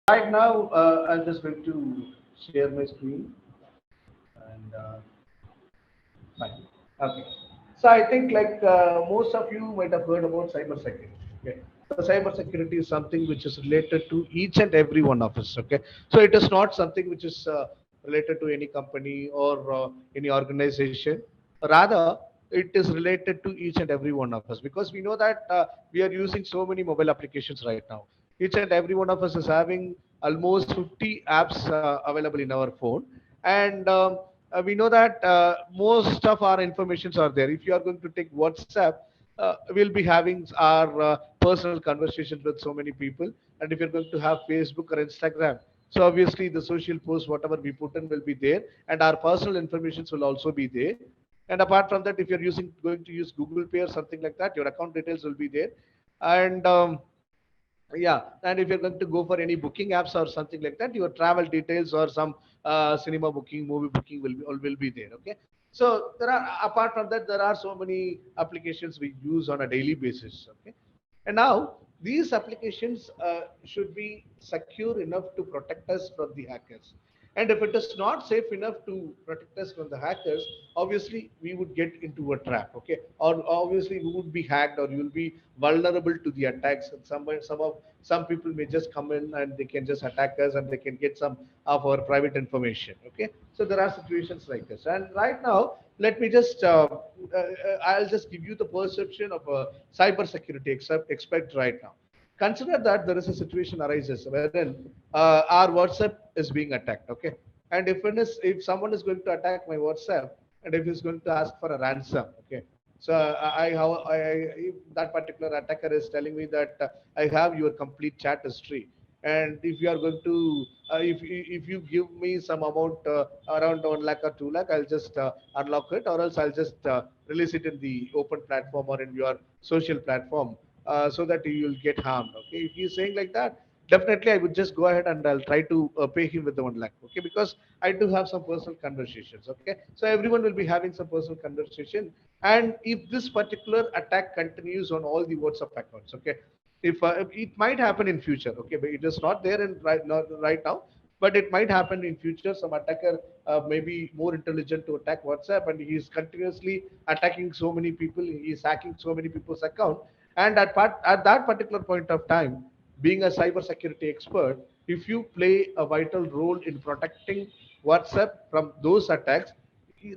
Right now, I'm just going to share my screen and fine. Okay. So I think like most of you might have heard about cybersecurity. Okay. So cybersecurity is something which is related to each and every one of us. Okay. So it is not something which is related to any company or any organization. Rather, it is related to each and every one of us because we know that we are using so many mobile applications right now. Each and every one of us is having almost 50 apps available in our phone, and we know that most of our informations are there. If you are going to take WhatsApp, we'll be having our personal conversations with so many people. And if you're going to have Facebook or Instagram, so obviously the social posts, whatever we put in, will be there, and our personal informations will also be there. And apart from that, if you're going to use Google Pay or something like that, your account details will be there. And yeah, and if you're going to go for any booking apps or something like that, your travel details or some cinema booking, movie booking will be there. Okay. So there are, apart from that, there are so many applications we use on a daily basis. Okay. And now these applications should be secure enough to protect us from the hackers. And if it is not safe enough to protect us from the hackers, obviously we would get into a trap. Okay. Or obviously we would be hacked, or you will be vulnerable to the attacks. And some people may just come in and they can just attack us, and they can get some of our private information. Okay. So there are situations like this. And right now, let me just I'll just give you the perception of a cybersecurity expert right now. Consider that there is a situation arises wherein our WhatsApp is being attacked. Okay. And if someone is going to attack my WhatsApp, and if he's going to ask for a ransom. Okay. So if that particular attacker is telling me that I have your complete chat history, and if you are going to if you give me some amount around 1 lakh or 2 lakh, I'll just unlock it, or else I'll just release it in the open platform or in your social platform, so that you will get harmed. Okay, if he's saying like that, definitely I would just go ahead and I'll try to pay him with the 1 lakh. Okay, because I do have some personal conversations. Okay, so everyone will be having some personal conversation, and if this particular attack continues on all the WhatsApp accounts, okay, if it might happen in future. Okay, but it is not there in right now, but it might happen in future. Some attacker may be more intelligent to attack WhatsApp, and he is continuously attacking so many people. He is hacking so many people's account, and at that particular point of time, being a cybersecurity expert, if you play a vital role in protecting WhatsApp from those attacks,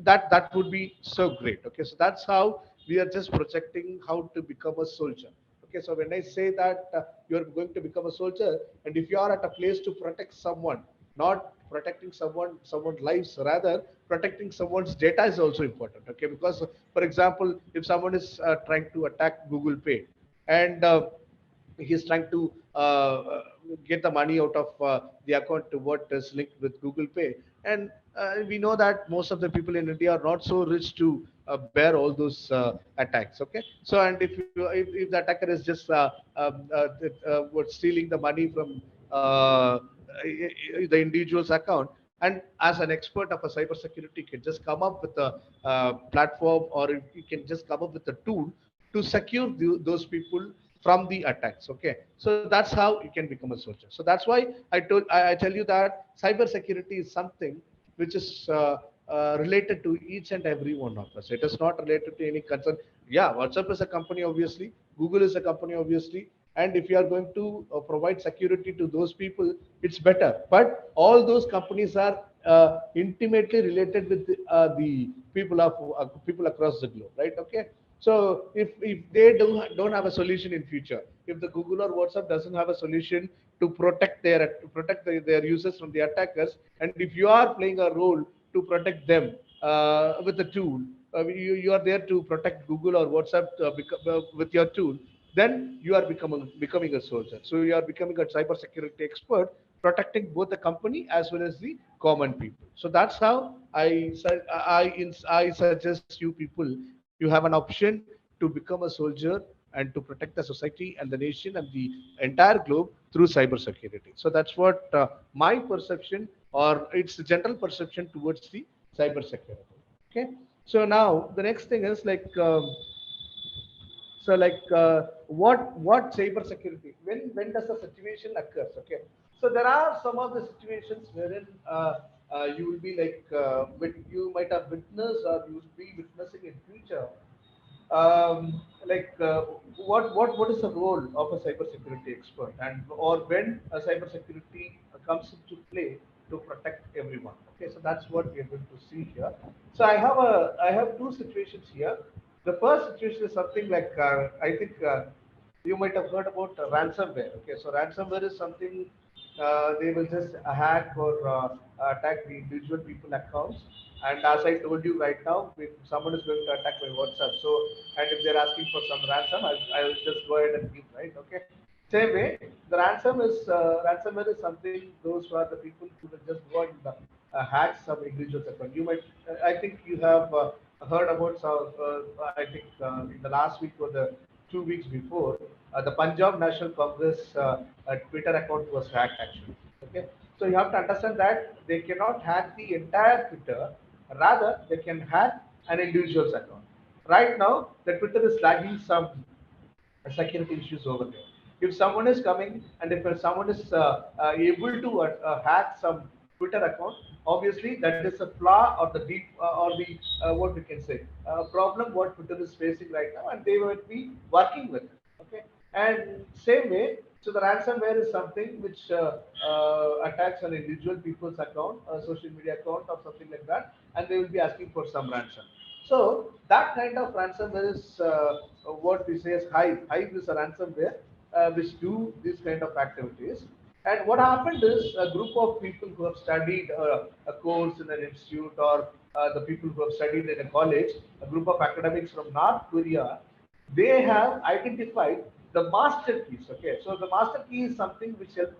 that would be so great. Okay, so that's how we are just projecting how to become a soldier. Okay, so when I say that you're going to become a soldier, and if you are at a place to protect someone, not protecting someone's lives, rather protecting someone's data is also important. Okay, because for example, if someone is trying to attack Google Pay, and he's trying to get the money out of the account to what is linked with Google Pay. And we know that most of the people in India are not so rich to bear all those attacks. Okay, so and if the attacker is just what stealing the money from the individual's account, and as an expert of a cybersecurity, can just come up with a platform, or you can just come up with a tool to secure those people from the attacks. Okay, so that's how you can become a soldier. So that's why I tell you that cybersecurity is something which is related to each and every one of us. It is not related to any concern. Yeah, WhatsApp is a company, obviously. Google is a company, obviously. And if you are going to provide security to those people, it's better. But all those companies are intimately related with the people across the globe, right? Okay. So if they don't have a solution in future, if the Google or WhatsApp doesn't have a solution to protect their users from the attackers, and if you are playing a role to protect them with a tool, you are there to protect Google or WhatsApp with your tool, then you are becoming a soldier. So you are becoming a cybersecurity expert, protecting both the company as well as the common people. So that's how I suggest you people, you have an option to become a soldier and to protect the society and the nation and the entire globe through cybersecurity. So that's what my perception, or it's the general perception towards the cybersecurity. Okay. So now the next thing is like So like what cyber security? When does the situation occurs? Okay. So there are some of the situations wherein you will be like you might have witnessed or you will be witnessing in future like what is the role of a cybersecurity expert, and or when a cybersecurity comes into play to protect everyone. Okay, so that's what we are going to see here. So I have two situations here. The first situation is something like I think you might have heard about ransomware. Okay, so ransomware is something they will just hack or attack the individual people accounts. And as I told you right now, if someone is going to attack my WhatsApp, so and if they're asking for some ransom, I'll just go ahead and give, right? Okay. Same way, the ransomware is something those who are the people who will just go and hack some individual's account. You might, I think you have heard about some. I think in the last week or the 2 weeks before, the Punjab National Congress Twitter account was hacked actually. Okay, so you have to understand that they cannot hack the entire Twitter, rather they can hack an individual's account. Right now, the Twitter is lagging some security issues over there. If someone is coming and if someone is able to hack some Twitter account, obviously that is a flaw or the deep or the what we can say problem what Twitter is facing right now, and they will be working with it. Okay, and same way. So the ransomware is something which attacks an individual people's account, a social media account or something like that, and they will be asking for some ransom. So that kind of ransomware is what we say is Hive. Hive is a ransomware which do these kind of activities. And what happened is a group of people who have studied a course in an institute, or the people who have studied in a college, a group of academics from North Korea, they have identified the master keys. Okay, so the master key is something which help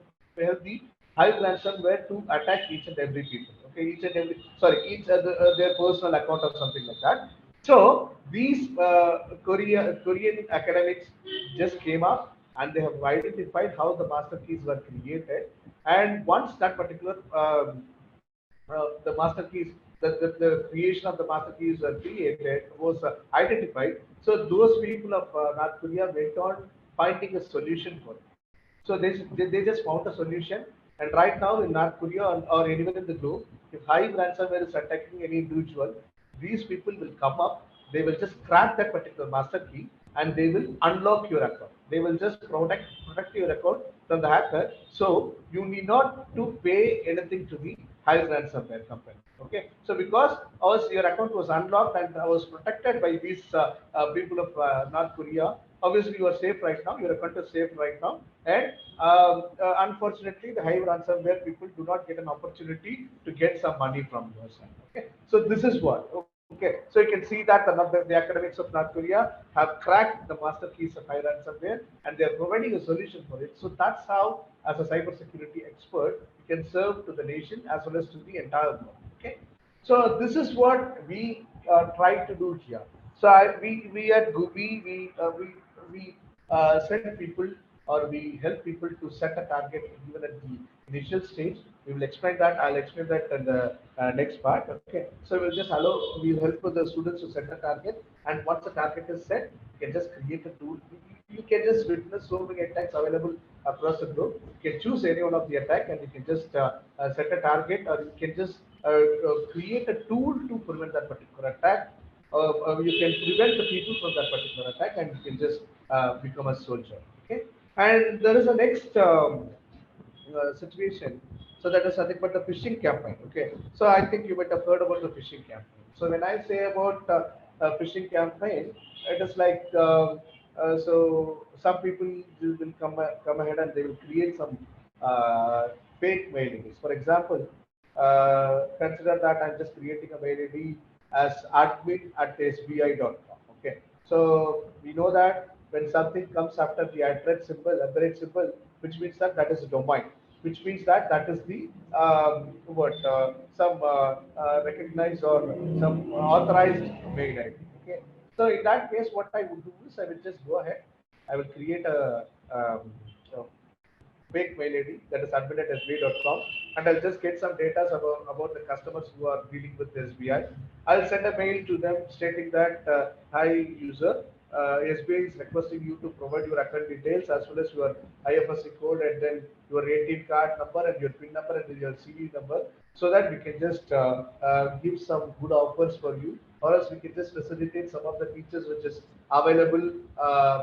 the Hive ransomware to attack each and every people. Okay, each and every sorry, each their personal account or something like that. So these Korean academics just came up and they have identified how the master keys were created. And once that particular the master keys, the creation of the master keys were created, was identified. So those people of North Korea went on finding a solution for it. So they just found a solution. And right now in North Korea or anywhere in the globe, if Hive ransomware is attacking any individual, these people will come up, they will just crack that particular master key and they will unlock your account. They will just protect your account from the hacker. So you need not to pay anything to the Hive ransomware company. Okay. So because your account was unlocked and was protected by these people of North Korea, obviously you are safe right now. Your account is safe right now. And unfortunately, the Hive ransomware people do not get an opportunity to get some money from your side. Okay. So this is what. Okay, so you can see that the academics of North Korea have cracked the master keys of Hive ransomware and they are providing a solution for it. So that's how, as a cybersecurity expert, you can serve to the nation as well as to the entire world. Okay, so this is what we try to do here. So we at Guvi we send people or we help people to set a target even at the initial stage. We will explain that. I'll explain that in the next part. Okay. So we'll help the students to set a target, and once the target is set, you can just create a tool. You can just witness so many attacks available across the globe. You can choose any one of the attack, and you can just set a target, or you can just create a tool to prevent that particular attack. You can prevent the people from that particular attack, and you can just become a soldier. Okay. And there is a next situation. So that is nothing but the phishing campaign. Okay. So I think you might have heard about the phishing campaign. So when I say about phishing campaign, it is like so some people will come ahead and they will create some fake mail IDs. For example, consider that I'm just creating a mail ID as admin@sbi.com. Okay. So we know that when something comes after the @ symbol, which means that that is a domain, which means that that is the what some recognized or some authorized mail ID. Okay. So in that case, what I would do is I will just go ahead. I will create a fake mail ID that is admin@sbi.com, and I'll just get some data about the customers who are dealing with SBI. I'll send a mail to them stating that, hi user, SBI is requesting you to provide your account details as well as your IFSC code and then your ATM card number and your PIN number and your CV number, so that we can just give some good offers for you, or else we can just facilitate some of the features which is available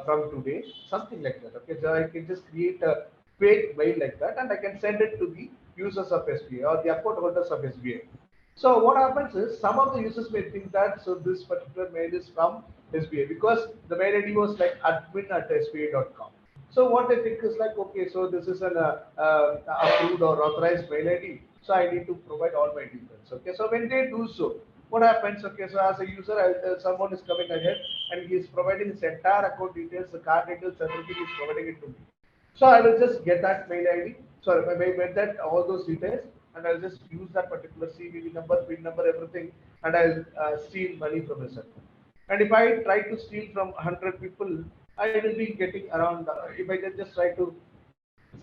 from today, something like that. Okay, so I can just create a fake mail like that and I can send it to the users of SBA or the account holders of SBA. So what happens is some of the users may think that so this particular mail is from SBA because the mail ID was like admin@sba.com. So what they think is like, okay, so this is an approved or authorized mail ID. So I need to provide all my details. Okay, so when they do so, what happens? Okay, so as a user, someone is coming ahead and he is providing his entire account details, the card details, everything is providing it to me. So I will just get that mail ID, sorry, I will get that all those details, and I'll just use that particular CVV number, PIN number, everything, and I'll steal money from his account. And if I try to steal from 100 people, I will be getting around. If I just try to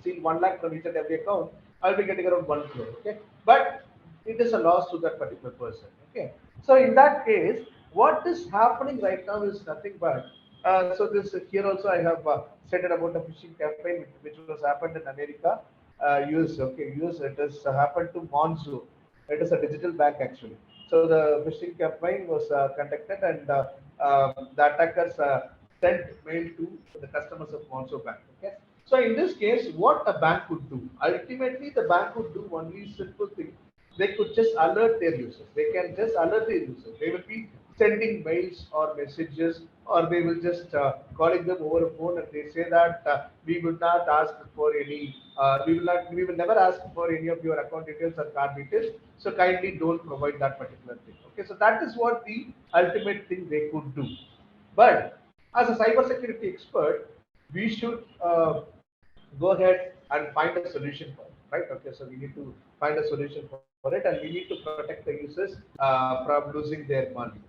steal 1 lakh from each and every account, I'll be getting around 1 crore. Okay, but it is a loss to that particular person. Okay, so in that case, what is happening right now is nothing but. So this here also I have stated about a phishing campaign which was happened in America, US. Okay, US. It has happened to Monzo. It is a digital bank actually. So the phishing campaign was conducted, and the attackers sent mail to the customers of Monzo Bank. Okay. So in this case, what a bank would do? Ultimately, the bank would do only simple thing. They could just alert their users. They can just alert their users. They will be sending mails or messages, or they will just calling them over a phone, and they say that we will not ask for any, we will never ask for any of your account details or card details. So kindly don't provide that particular thing. Okay, so that is what the ultimate thing they could do. But as a cybersecurity expert, we should go ahead and find a solution for it, right? Okay, so we need to find a solution for it, and we need to protect the users from losing their money.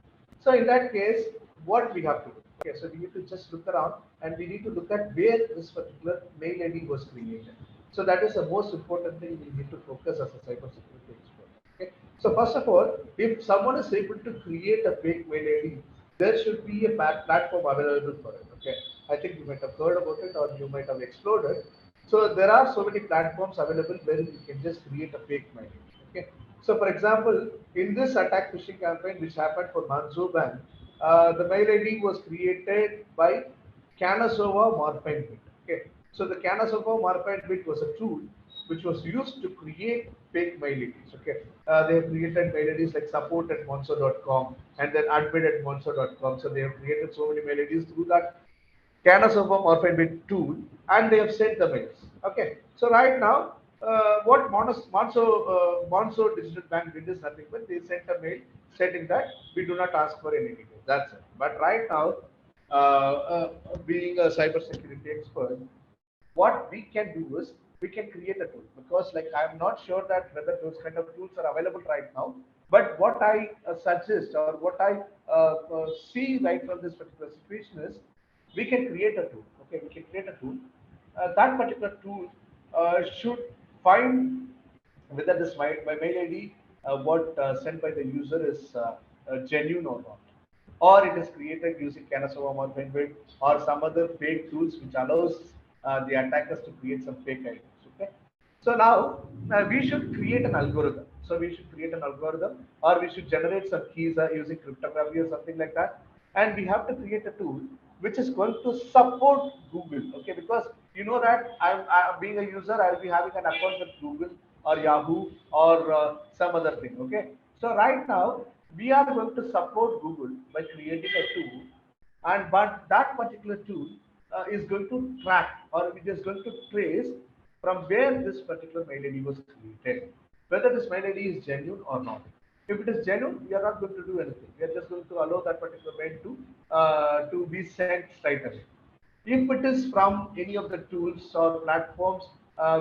So in that case, what we have to do? Okay, so we need to just look around and we need to look at where this particular mail ID was created. So that is the most important thing we need to focus as a cybersecurity expert. Okay. So first of all, if someone is able to create a fake mail ID, there should be a platform available for it. Okay, I think you might have heard about it or you might have explored it. So there are so many platforms available where you can just create a fake mail ID. Okay. So for example, in this attack phishing campaign which happened for Manzo Bank, the mail ID was created by Canasova Morphine Bit. Okay. So the Canasova Morphine Bit was a tool which was used to create fake mail IDs. Okay, they have created mail IDs like support@monzo.com and then admin@monzo.com. So they have created so many mail IDs through that Canasova Morphine Bit tool, and they have sent the mails. Okay, so right now, what Monzo Digital Bank did is nothing but they sent a mail stating that we do not ask for any details. That's it. But right now, being a cybersecurity expert, what we can do is we can create a tool, because like I'm not sure that whether those kind of tools are available right now, but what I suggest or what I see right from this particular situation is we can create a tool. Okay, we can create a tool. That particular tool should find whether this my mail ID what sent by the user is genuine or not, or it is created using Canasova or Penguin or some other fake tools which allows the attackers to create some fake IDs. Okay, so now we should create an algorithm. So we should create an algorithm, or we should generate some keys using cryptography or something like that, and we have to create a tool which is going to support Google. Okay, because you know that I'm being a user, I'll be having an account with Google or Yahoo or some other thing. Okay, so right now we are going to support Google by creating a tool, and but that particular tool is going to track, or it is going to trace from where this particular mail ID was created, whether this mail ID is genuine or not. If it is genuine, we are not going to do anything. We are just going to allow that particular mail to be sent straight away. If it is from any of the tools or platforms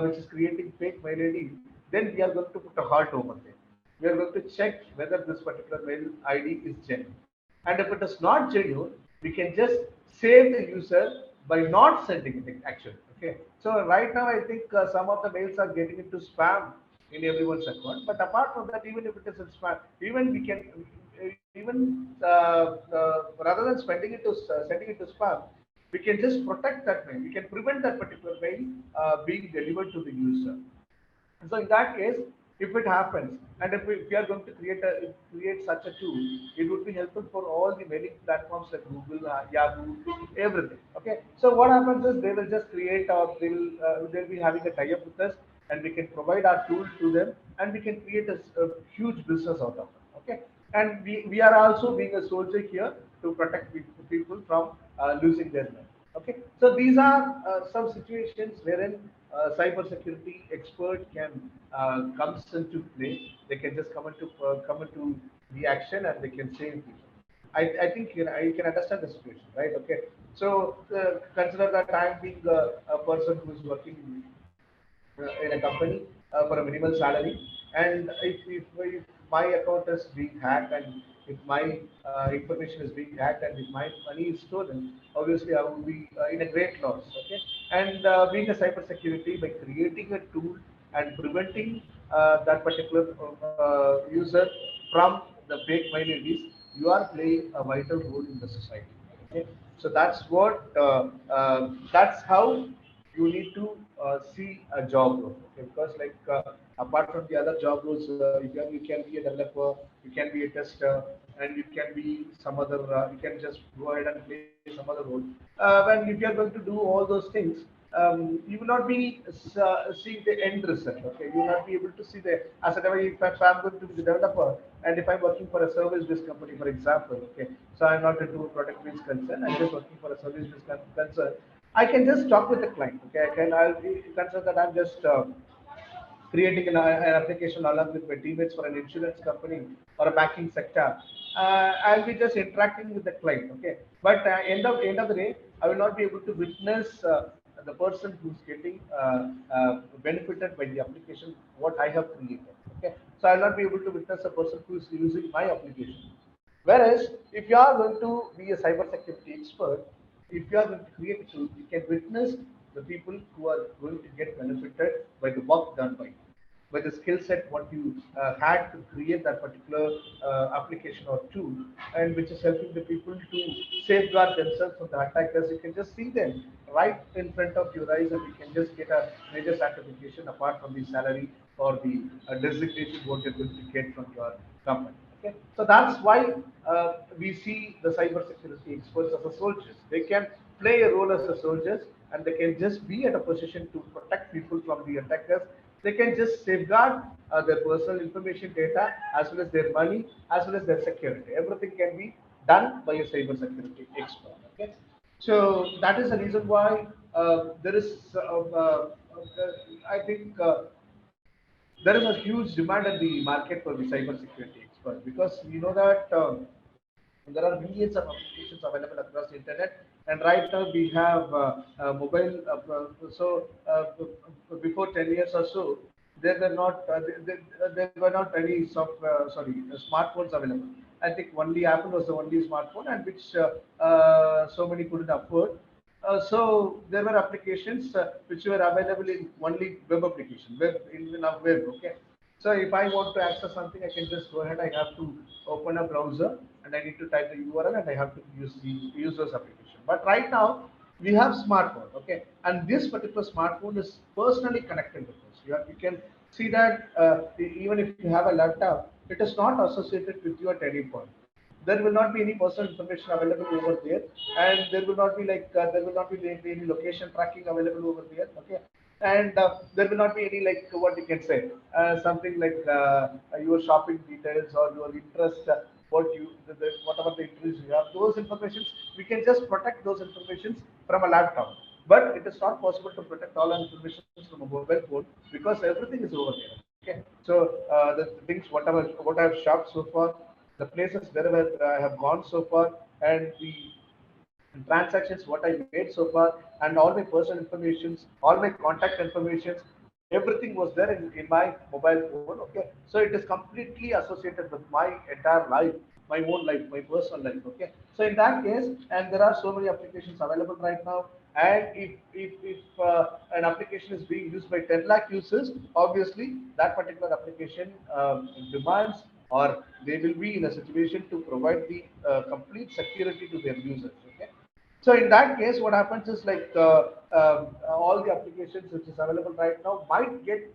which is creating fake mail ID, then we are going to put a halt over there. We are going to check whether this particular mail ID is genuine. And if it is not genuine, we can just save the user by not sending it actually. Okay. So right now, I think some of the mails are getting into spam in everyone's account. But apart from that, even if it is in spam, even we can even rather than sending it to spam, we can just protect that mail. We can prevent that particular mail being delivered to the user. So in that case, if it happens, and if we are going to create such a tool, it would be helpful for all the mailing platforms like Google, Yahoo, everything. Okay. So what happens is they will just create, or they'll be having a tie-up with us, and we can provide our tool to them, and we can create a huge business out of it. Okay. And we are also being a soldier here to protect people from losing their life. Okay, so these are some situations wherein cybersecurity expert can comes into play. They can just come into the action, and they can save people. I think you can understand the situation, right? Okay, so consider that I am being a person who is working in a company for a minimal salary, and if my account is being hacked, and if my information is being hacked, and if my money is stolen, obviously I will be in a great loss. Okay, and being a cybersecurity, by creating a tool and preventing that particular user from the fake mail IDs, you are playing a vital role in the society. Okay, so that's how you need to see a job role. Okay, because like apart from the other job roles, you can be a developer, you can be a tester, and you can be some other. You can just go ahead and play some other role. When if you are going to do all those things, you will not be seeing the end result. Okay, you will not be able to see the as a developer. If I'm going to be the developer, and if I'm working for a service-based company, for example, okay, so I'm not into a product-based concern. I'm just working for a service-based concern. I can just talk with the client. Okay, I'll be concerned that I'm just creating an application along with my teammates for an insurance company or a banking sector. I'll be just interacting with the client. Okay, but end of the day, I will not be able to witness the person who's getting benefited by the application what I have created. Okay, so I'll not be able to witness a person who's using my application. Whereas if you are going to be a cybersecurity expert, if you are going to create a tool, you can witness the people who are going to get benefited by the work done by the skill set what you had to create that particular application or tool, and which is helping the people to safeguard themselves from the attackers. You can just see them right in front of your eyes, and you can just get a major certification apart from the salary or the designation what you're going to get from your company. Okay, so that's why we see the cybersecurity experts as a soldiers. They can play a role as a soldiers, and they can just be at a position to protect people from the attackers. They can just safeguard their personal information data, as well as their money, as well as their security. Everything can be done by a cybersecurity expert. Okay, so that is the reason why there is, I think. There is a huge demand in the market for the cybersecurity expert, because we know that there are millions of applications available across the internet, and right now we have mobile. Before 10 years or so, there were not there were not any smartphones available. I think only Apple was the only smartphone, and which so many couldn't afford. So there were applications which were available in only web application, in a web. Okay. So if I want to access something, I can just go ahead. I have to open a browser, and I need to type the URL, and I have to use those application. But right now we have smartphone. Okay, and this particular smartphone is personally connected with us. You can see that even if you have a laptop, it is not associated with you at any point. There will not be any personal information available over there, and there will not be any location tracking available over there. Okay, and there will not be any, like, what you can say, something like your shopping details or your interest, whatever the interest you have, those informations we can just protect those informations from a laptop. But it is not possible to protect all our information from a mobile phone, because everything is over there. Okay, so the things what I have shopped so far, the places wherever I have gone so far, and the transactions what I made so far, and all my personal informations, all my contact informations, everything was there in my mobile phone. Okay, so it is completely associated with my entire life, my own life, my personal life. Okay, so in that case, and there are so many applications available right now, and if an application is being used by 10 lakh users, obviously that particular application demands or they will be in a situation to provide the complete security to their users. Okay, so in that case, what happens is like all the applications which is available right now might get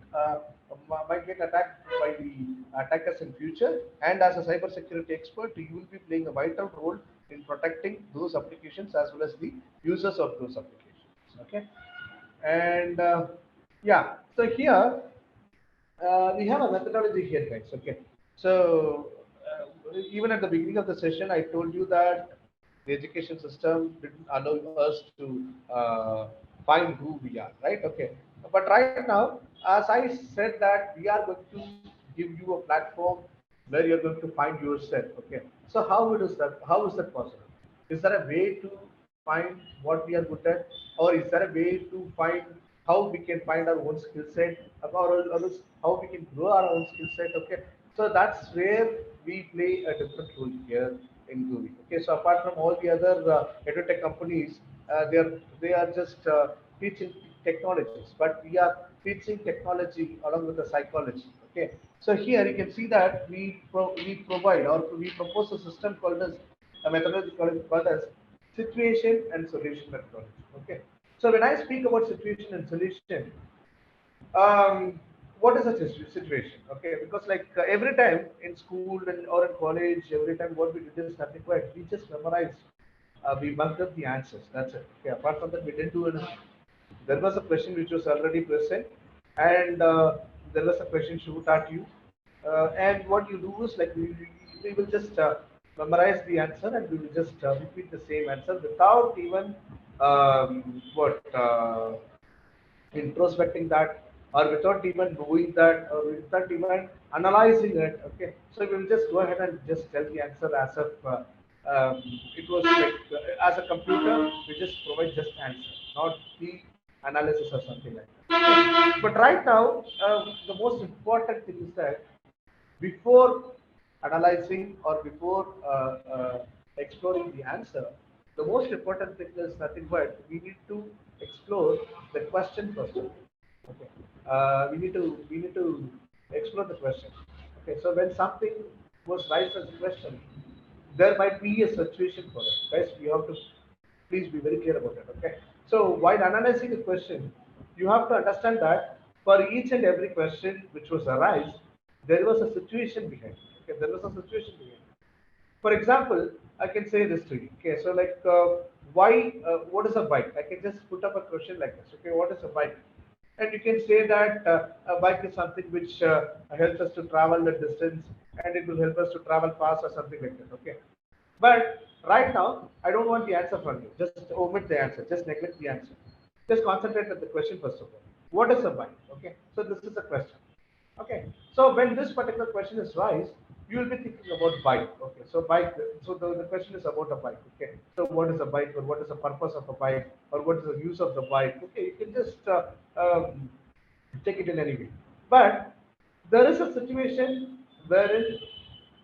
attacked by the attackers in future. And as a cybersecurity expert, you will be playing a vital role in protecting those applications as well as the users of those applications. Okay, and yeah, so here we have a methodology here, guys. Okay, so even at the beginning of the session, I told you that the education system didn't allow us to find who we are, right? Okay, but right now, as I said that we are going to give you a platform where you're going to find yourself. Okay, so how it is that? How is that possible? Is there a way to find what we are good at, or is there a way to find how we can find our own skill set, or else how we can grow our own skill set? Okay, so that's where we play a different role here in Guvi. Okay, so apart from all the other edutech companies, they are just teaching technologies, but we are teaching technology along with the psychology. Okay, so here you can see that we provide, or we propose a system called as a methodology called as situation and solution methodology. Okay, so when I speak about situation and solution, what is a situation? Okay, because like every time in school or in college, every time what we did is nothing but we just memorized, we bunked up the answers. That's it. Okay, apart from that, we didn't do anything. There was a question which was already present, and there was a question shoot at you, and what you do is like we will just memorize the answer, and we will just repeat the same answer without even what introspecting that, or without even knowing that, or without even analyzing it. Okay, so we will just go ahead and just tell the answer as if it was like as a computer, we just provide just answer, not the analysis or something like that. But right now, the most important thing is that before analyzing or before exploring the answer, the most important thing is nothing but we need to explore the question first. Okay, we need to explore the question. Okay, so when something was raised as a question, there might be a situation for it. Guys, you have to please be very clear about it. Okay. So while analyzing a question, you have to understand that for each and every question which was arised, there was a situation behind it. Okay, there was a situation behind it. For example, I can say this to you. Okay, so like why? What is a bike? I can just put up a question like this. Okay, what is a bike? And you can say that a bike is something which helps us to travel the distance, and it will help us to travel fast or something like that. Okay, but right now, I don't want the answer from you. Just omit the answer. Just neglect the answer. Just concentrate on the question first of all. What is a bike? Okay. So this is a question. Okay. So when this particular question is raised, you will be thinking about bike. Okay. So bike. So the question is about a bike. Okay. So what is a bike, or what is the purpose of a bike, or what is the use of the bike? Okay. You can just take it in any way. But there is a situation wherein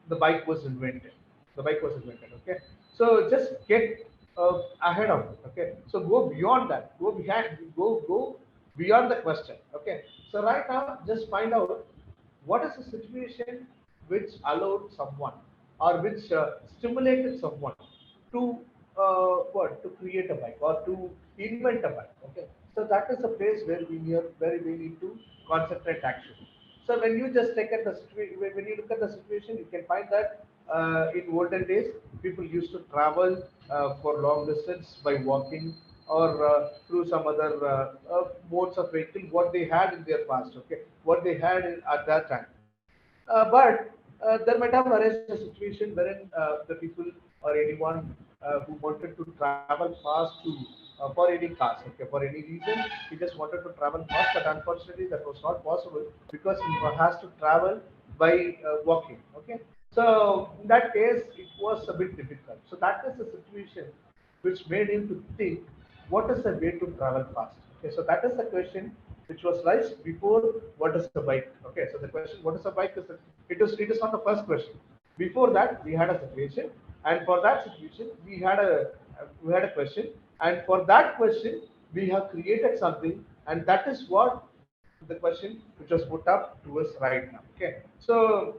the bike was invented. The bike was invented. Okay, so just get ahead of it. Okay, so go beyond that. Go behind. Go beyond the question. Okay, so right now just find out what is the situation which allowed someone, or which stimulated someone to what, to create a bike or to invent a bike. Okay, so that is the place where we need to concentrate action. So when you just take at the when you look at the situation, you can find that in olden days people used to travel for long distance by walking, or through some other modes of vehicle what they had in their past. Okay, what they had at that time. But there might have arisen a situation wherein the people or anyone who wanted to travel fast to for any cause, okay, for any reason, he just wanted to travel fast, but unfortunately that was not possible because he has to travel by walking. Okay, so in that case it was a bit difficult. So that is the situation which made him to think, what is the way to travel fast? Okay, so that is the question which was raised before what is the bike. Okay, so the question what is a bike is it is not the first question. Before that we had a situation, and for that situation we had a question, and for that question we have created something, and that is what the question which was put up to us right now. Okay, so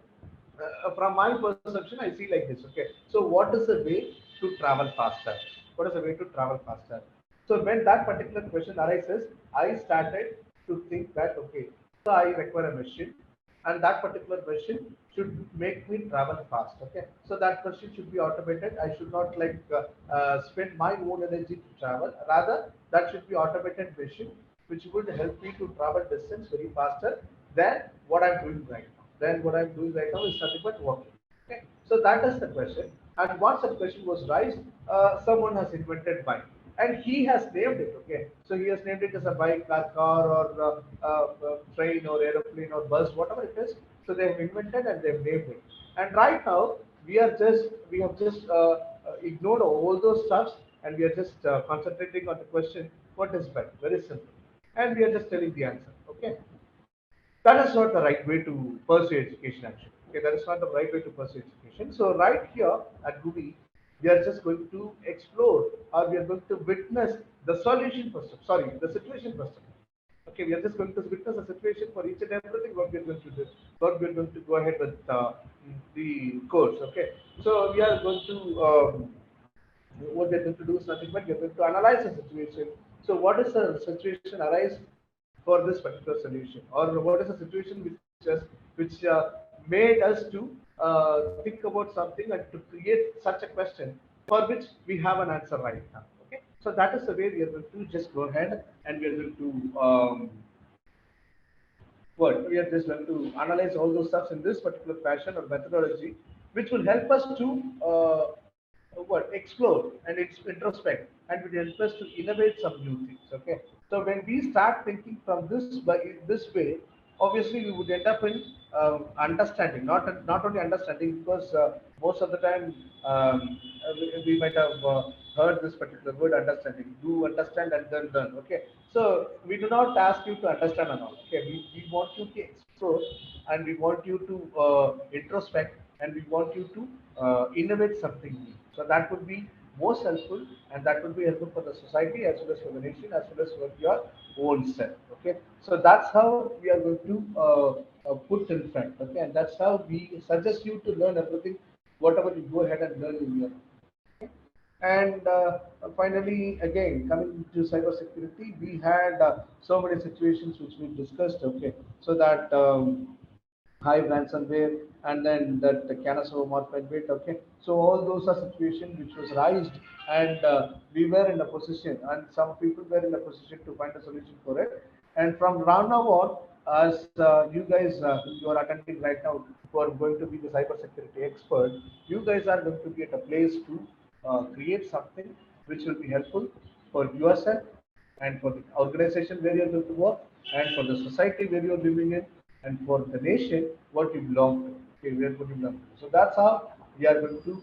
from my perception, I see like this. Okay, so what is the way to travel faster? What is the way to travel faster? So when that particular question arises, I started to think that okay, so I require a machine, and that particular machine should make me travel fast. Okay, so that machine should be automated. I should not like spend my own energy to travel. Rather, that should be automated machine which would help me to travel distance very faster than what I'm doing right now. Then what I'm doing right now is nothing but walking. Okay, so that is the question. And once the question was raised, someone has invented bike, and he has named it. Okay, so he has named it as a bike, a car, or train, or aeroplane, or bus, whatever it is. So they have invented and they've named it. And right now we have just ignored all those stuffs, and we are just concentrating on the question: what is bike? Very simple, and we are just telling the answer. Okay, that is not the right way to pursue education actually. Okay, that is not the right way to pursue education. So right here at Guvi, we are just going to explore, or we are going to witness the solution first. Sorry, the situation first. Okay, we are just going to witness a situation for each and everything what we are going to do, what we are going to go ahead with the course. Okay, so we are going to what we are going to do is nothing but we are going to analyze the situation. So what is the situation arise for this particular solution, or what is the situation which made us to think about something and to create such a question for which we have an answer right now. Okay, so that is the way we are going to just go ahead, and we are going to what we are just going to analyze all those stuffs in this particular fashion or methodology, which will help us to what explore and introspect, and will help us to innovate some new things. Okay, so when we start thinking from this way, obviously we would end up in understanding, not only understanding, because most of the time we might have heard this particular word understanding: do understand and then learn. Okay, so we do not ask you to understand and all. Okay, we want you to explore, and we want you to introspect, and we want you to innovate something new. So that would be most helpful, and that would be helpful for the society as well as for the nation as well as for your own self. Okay, so that's how we are going to put in front. Okay, and that's how we suggest you to learn everything, whatever you go ahead and learn in your. And finally, again, coming to cybersecurity, we had so many situations which we discussed. Okay, so that hive ransomware, and then that the canasomorphic bit. Okay, so all those are situations which was raised, and we were in a position, and some people were in a position to find a solution for it. And from now on, as you guys you are attending right now, who are going to be the cybersecurity expert, you guys are going to be at a place to create something which will be helpful for yourself, and for the organization where you're going to work, and for the society where you're living in, and for the nation what you belong to. Okay, where would you belong to? So that's how we are going to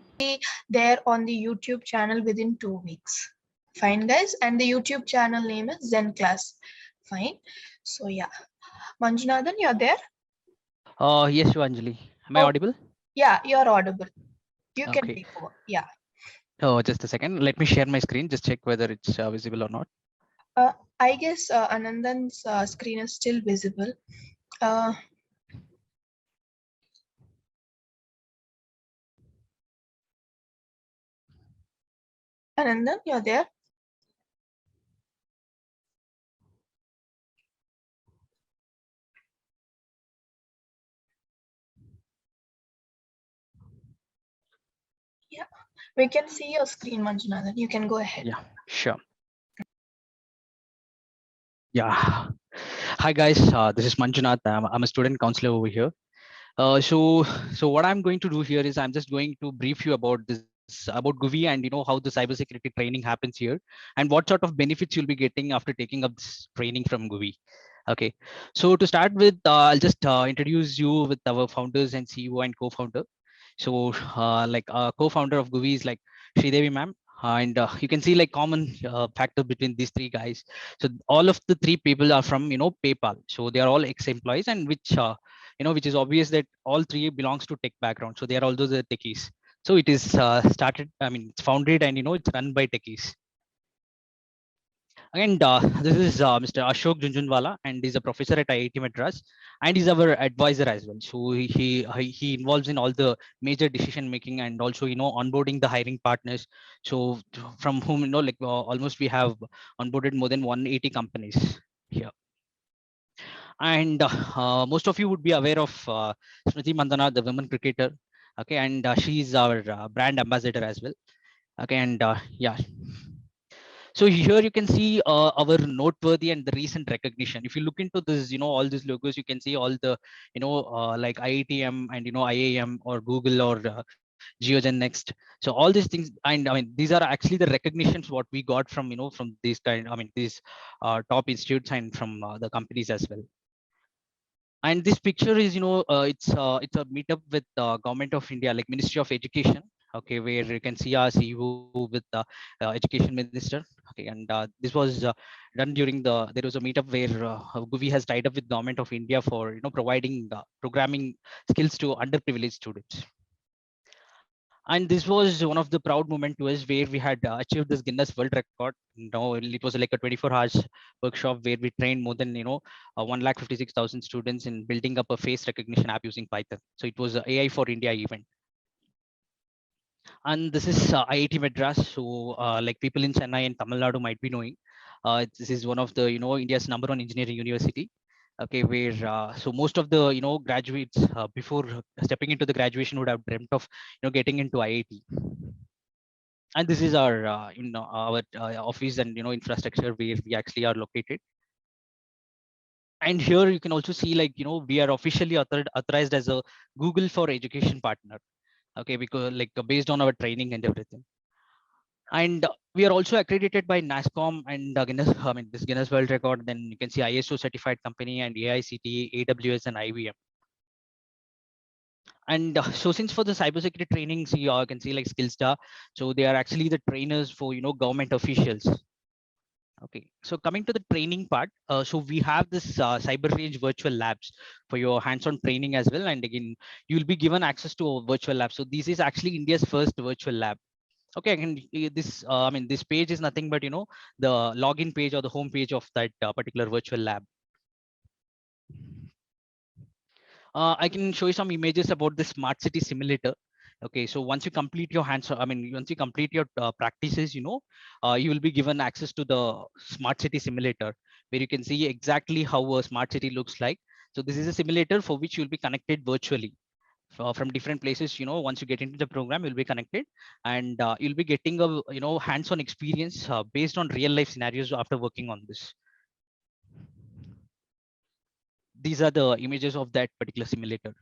there on the YouTube channel within 2 weeks. Fine, guys. And the YouTube channel name is Zen Class. Fine. So yeah, Manjunathan, you're there? Yes, Anjali. Am I Oh, audible? yeah, you're audible. You can Okay. take over. Yeah. Oh, just a second. Let me share my screen. Just check whether it's visible or not. I guess Anandan's screen is still visible. Uh, Anandan, you're there? Yeah, we can see your screen, Manjunathan. You can go ahead. Yeah, sure. Yeah. Hi guys. This is Manjunath. I'm a student counselor over here. So what I'm going to do here is I'm just going to brief you about about Guvi, and how the cybersecurity training happens here, and what sort of benefits you'll be getting after taking up this training from Guvi. Okay. So to start with, I'll just introduce you with our founders and CEO and co-founder. So like co-founder of Guvi is like Sridevi ma'am, and you can see like common factor between these three guys. So all of the three people are from PayPal, so they are all ex-employees, and which is obvious that all three belongs to tech background, so they are also the techies. So it is started, I mean, it's founded, and it's run by techies. And this is Mr. Ashok Junjunwala, and he's a professor at IIT Madras, and he's our advisor as well. So he involves in all the major decision making, and also onboarding the hiring partners. So from whom like almost we have onboarded more than 180 companies here. And most of you would be aware of Smriti Mandana, the women cricketer. Okay, and she's our brand ambassador as well. Okay, and yeah, so here you can see our noteworthy and the recent recognition. If you look into this, all these logos, you can see all the, like IIT-M and, IIM or Google or Geogen Next. So all these things, and I mean, these are actually the recognitions what we got from, from these these top institutes and from the companies as well. And this picture is, it's a meetup with Government of India, like Ministry of Education. Okay, where you can see our CEO with the Education Minister. Okay, and this was done during there was a meetup where Guvi has tied up with Government of India for providing programming skills to underprivileged students. And this was one of the proud moment to us where we had achieved this Guinness World Record. It was like a 24 hours workshop where we trained more than 156,000 students in building up a face recognition app using Python. So it was a AI for India event. And this is IIT Madras. So like people in Chennai and Tamil Nadu might be knowing, this is one of the India's #1 engineering university. Okay, where so most of the graduates before stepping into the graduation would have dreamt of getting into IIT. And this is our our office and infrastructure where we actually are located. And here you can also see, like we are officially authorized as a Google for Education partner. Okay, because like based on our training and everything. And we are also accredited by NASCOM and this Guinness World Record. Then you can see ISO certified company and AICTE, AWS, and IBM. And so since for the cybersecurity trainings, you can see like Skillstar. So they are actually the trainers for government officials. Okay, so coming to the training part, so we have this cyber range virtual labs for your hands-on training as well. And again, you'll be given access to a virtual lab. So this is actually India's first virtual lab. Okay, and this this page is nothing but the login page or the home page of that particular virtual lab. I can show you some images about the smart city simulator. Okay, so once you complete your hands, once you complete your practices, you will be given access to the smart city simulator, where you can see exactly how a smart city looks like. So this is a simulator for which you'll be connected virtually from different places. Once you get into the program, you'll be connected, and you'll be getting a hands-on experience based on real life scenarios after working on this. These are the images of that particular simulator.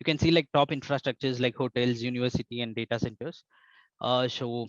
You can see like top infrastructures like hotels, university, and data centers. So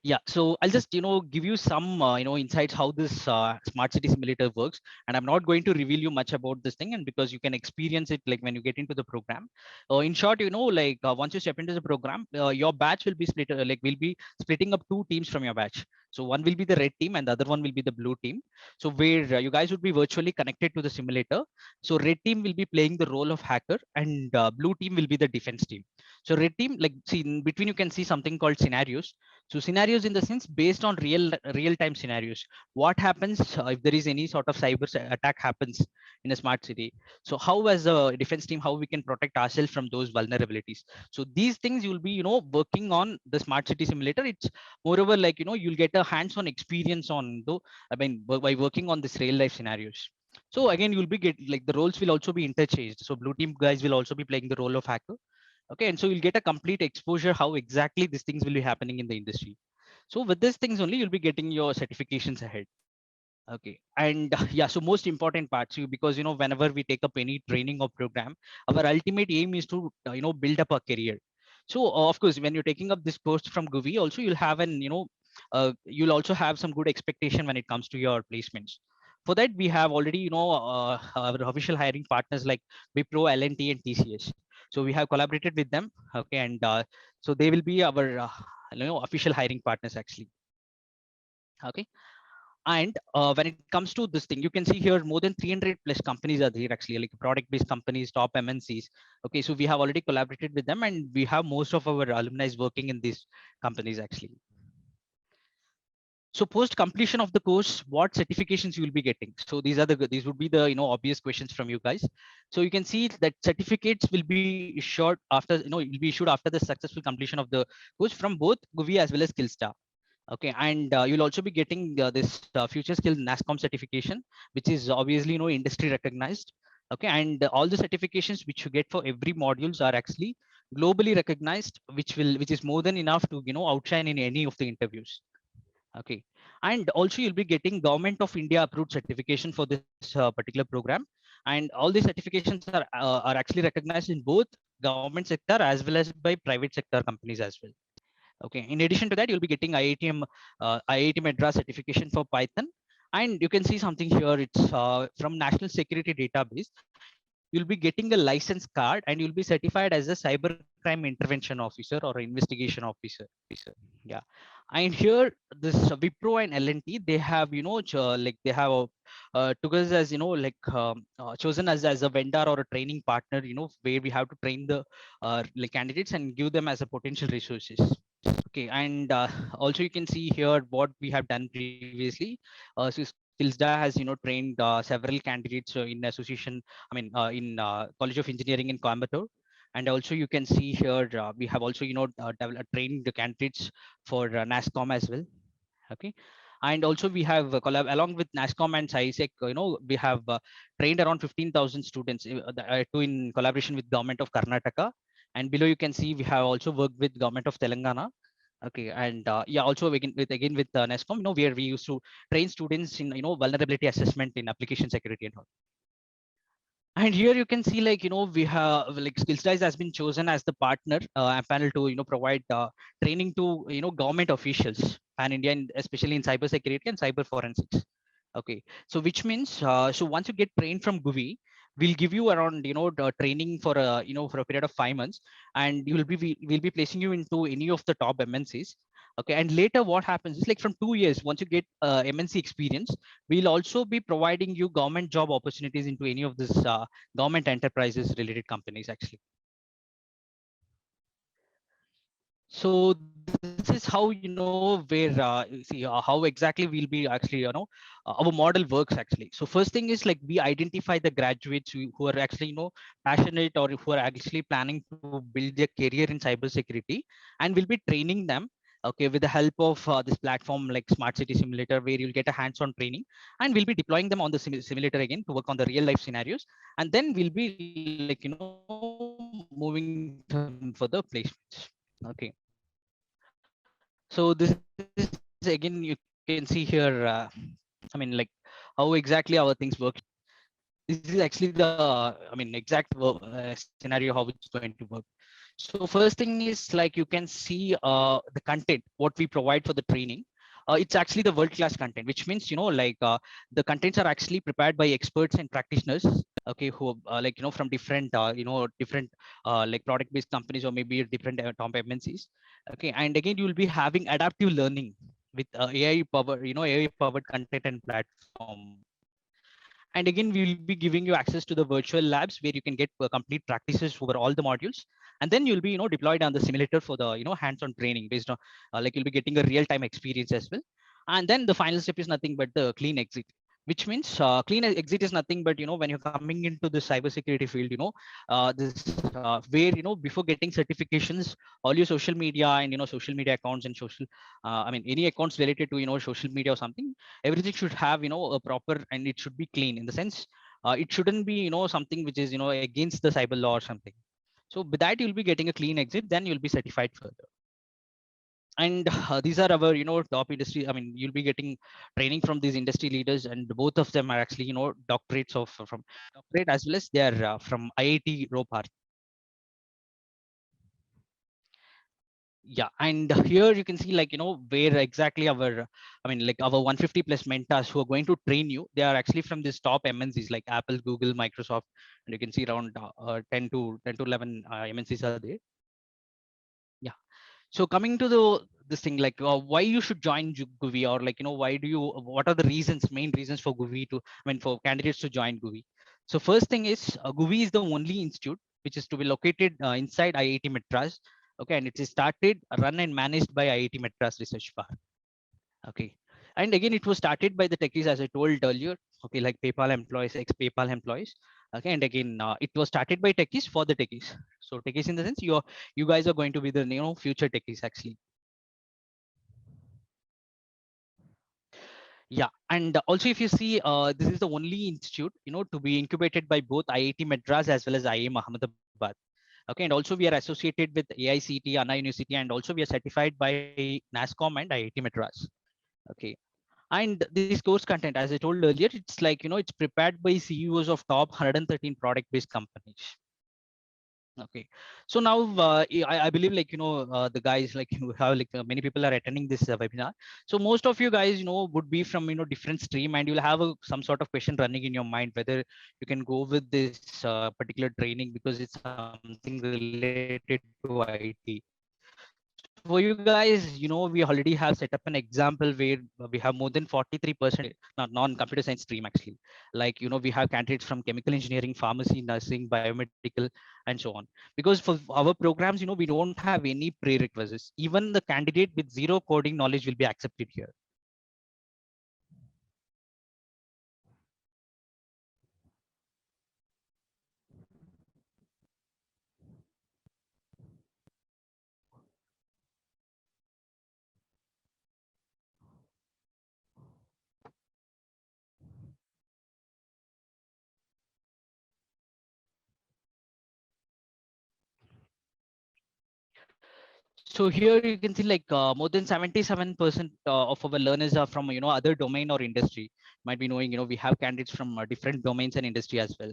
yeah, so I'll just give you some insights how this smart city simulator works, and I'm not going to reveal you much about this thing, and because you can experience it like when you get into the program. In short, like once you step into the program, your batch will be split, like will be splitting up two teams from your batch. So one will be the red team and the other one will be the blue team. So where you guys would be virtually connected to the simulator. So red team will be playing the role of hacker, and blue team will be the defense team. So red team, like see in between you can see something called scenarios. So scenarios in the sense based on real time scenarios. What happens if there is any sort of attack happens in a smart city? So how as a defense team, how we can protect ourselves from those vulnerabilities? So these things you'll be working on the smart city simulator. It's moreover like you'll get a hands-on experience on though by working on this real life scenarios. So again, you'll be like the roles will also be interchanged. So blue team guys will also be playing the role of hacker. Okay, and so you'll get a complete exposure how exactly these things will be happening in the industry. So with these things only you'll be getting your certifications ahead. Okay, and yeah, so most important part, so because whenever we take up any training or program, our ultimate aim is to build up a career. So of course when you're taking up this course from Guvi, also you'll have an you'll also have some good expectation when it comes to your placements. For that we have already our official hiring partners like Wipro, L&T, and TCS. So we have collaborated with them. Okay, and so they will be our official hiring partners actually. Okay, And when it comes to this thing, you can see here more than 300 plus companies are there actually, like product based companies, top MNCs. Okay, so we have already collaborated with them, and we have most of our alumni working in these companies actually. So post completion of the course, what certifications you will be getting? So these would be the obvious questions from you guys. So you can see that certificates will be issued after it will be issued after the successful completion of the course from both Guvi as well as Skillstar. Okay, and you'll also be getting this future skill NASCOM certification, which is obviously industry recognized. Okay, and all the certifications which you get for every modules are actually globally recognized, which is more than enough to outshine in any of the interviews. Okay, and also you'll be getting Government of India approved certification for this particular program, and all these certifications are actually recognized in both government sector as well as by private sector companies as well. Okay, in addition to that, you'll be getting IIT-M, IIT Madras certification for Python. And you can see something here, it's from National Security Database. You'll be getting a license card, and you'll be certified as a cybercrime intervention officer or investigation officer. Yeah. And here, this Wipro and L&T, they have, like they have together as, chosen as a vendor or a training partner, where we have to train the like candidates and give them as a potential resources. Okay, and also you can see here what we have done previously. So Skillsda has trained several candidates in association. I mean, in College of Engineering in Coimbatore, and also you can see here we have also trained the candidates for NASCOM as well. Okay, and also we have along with NASCOM and SciSec, we have trained around 15,000 students in collaboration with Government of Karnataka. And below you can see we have also worked with Government of Telangana. Okay, and yeah, also again with NESCOM, where we used to train students in vulnerability assessment in application security and all. And here you can see, like, we have like Skillsdice has been chosen as the partner panel to provide training to government officials pan India, especially in cybersecurity and cyber forensics. Okay, so which means so once you get trained from Guvi, we'll give you around the training for for a period of 5 months, and we'll be placing you into any of the top MNCs. Okay, and later what happens is, like, from 2 years, once you get MNC experience, we'll also be providing you government job opportunities into any of this government enterprises related companies actually. So this is how where see how exactly we'll be actually our model works actually. So first thing is, like, we identify the graduates who are actually passionate, or who are actually planning to build their career in cybersecurity, and we'll be training them. Okay, with the help of this platform like Smart City Simulator, where you'll get a hands-on training, and we'll be deploying them on the simulator again to work on the real-life scenarios, and then we'll be, like, moving them for the placements. Okay. So this is again, you can see here, I mean, like, how exactly our things work. This is actually the, exact scenario how it's going to work. So first thing is, like, you can see the content what we provide for the training. It's actually the world-class content, which means the contents are actually prepared by experts and practitioners. Okay, who like from different different like product-based companies, or maybe different top MNCs. Okay, and again you will be having adaptive learning with AI powered AI powered content and platform. And again we will be giving you access to the virtual labs, where you can get complete practices over all the modules, and then you'll be deployed on the simulator for the hands-on training based on like you'll be getting a real-time experience as well. And then the final step is nothing but the clean exit, which means clean exit is nothing but when you're coming into the cybersecurity field, this where before getting certifications, all your social media and social media accounts and social I mean any accounts related to social media or something, everything should have a proper, and it should be clean in the sense it shouldn't be something which is against the cyber law or something. So with that you'll be getting a clean exit, then you'll be certified further. And these are our top industry, I mean, you'll be getting training from these industry leaders, and both of them are actually doctorates of from doctorate, as well as they are from IIT Ropar. Yeah, and here you can see, like, where exactly our, I mean, like, our 150 plus mentors who are going to train you, they are actually from this top MNCs like Apple, Google, Microsoft, and you can see around 10 to 11 MNCs are there. Yeah. So coming to the this thing like why you should join Guvi, or like why do you, what are the reasons, main reasons for Guvi to, I mean, for candidates to join Guvi. So first thing is Guvi is the only institute which is to be located inside IIT Madras. Okay, and it is started, run and managed by IIT Madras Research Park. Okay, and again it was started by the techies, as I told earlier. Okay, like PayPal employees, ex PayPal employees. Okay, and again it was started by techies for the techies. So techies in the sense you guys are going to be the future techies actually. Yeah, and also if you see, this is the only institute to be incubated by both IIT Madras as well as IIM Ahmedabad. Okay, and also we are associated with AICT, Anna University, and also we are certified by NASCOM and IIT Madras. Okay, and this course content, as I told earlier, it's like it's prepared by CEOs of top 113 product-based companies. Okay, so now I believe like the guys like have like many people are attending this webinar. So most of you guys would be from different stream, and you'll have some sort of question running in your mind whether you can go with this particular training because it's something related to IT. So for you guys, we already have set up an example where we have more than 43% non-computer science stream actually. Like we have candidates from chemical engineering, pharmacy, nursing, biomedical, and so on. Because for our programs, we don't have any prerequisites. Even the candidate with zero coding knowledge will be accepted here. So here you can see like more than 77% of our learners are from other domain or industry. Might be knowing we have candidates from different domains and industry as well.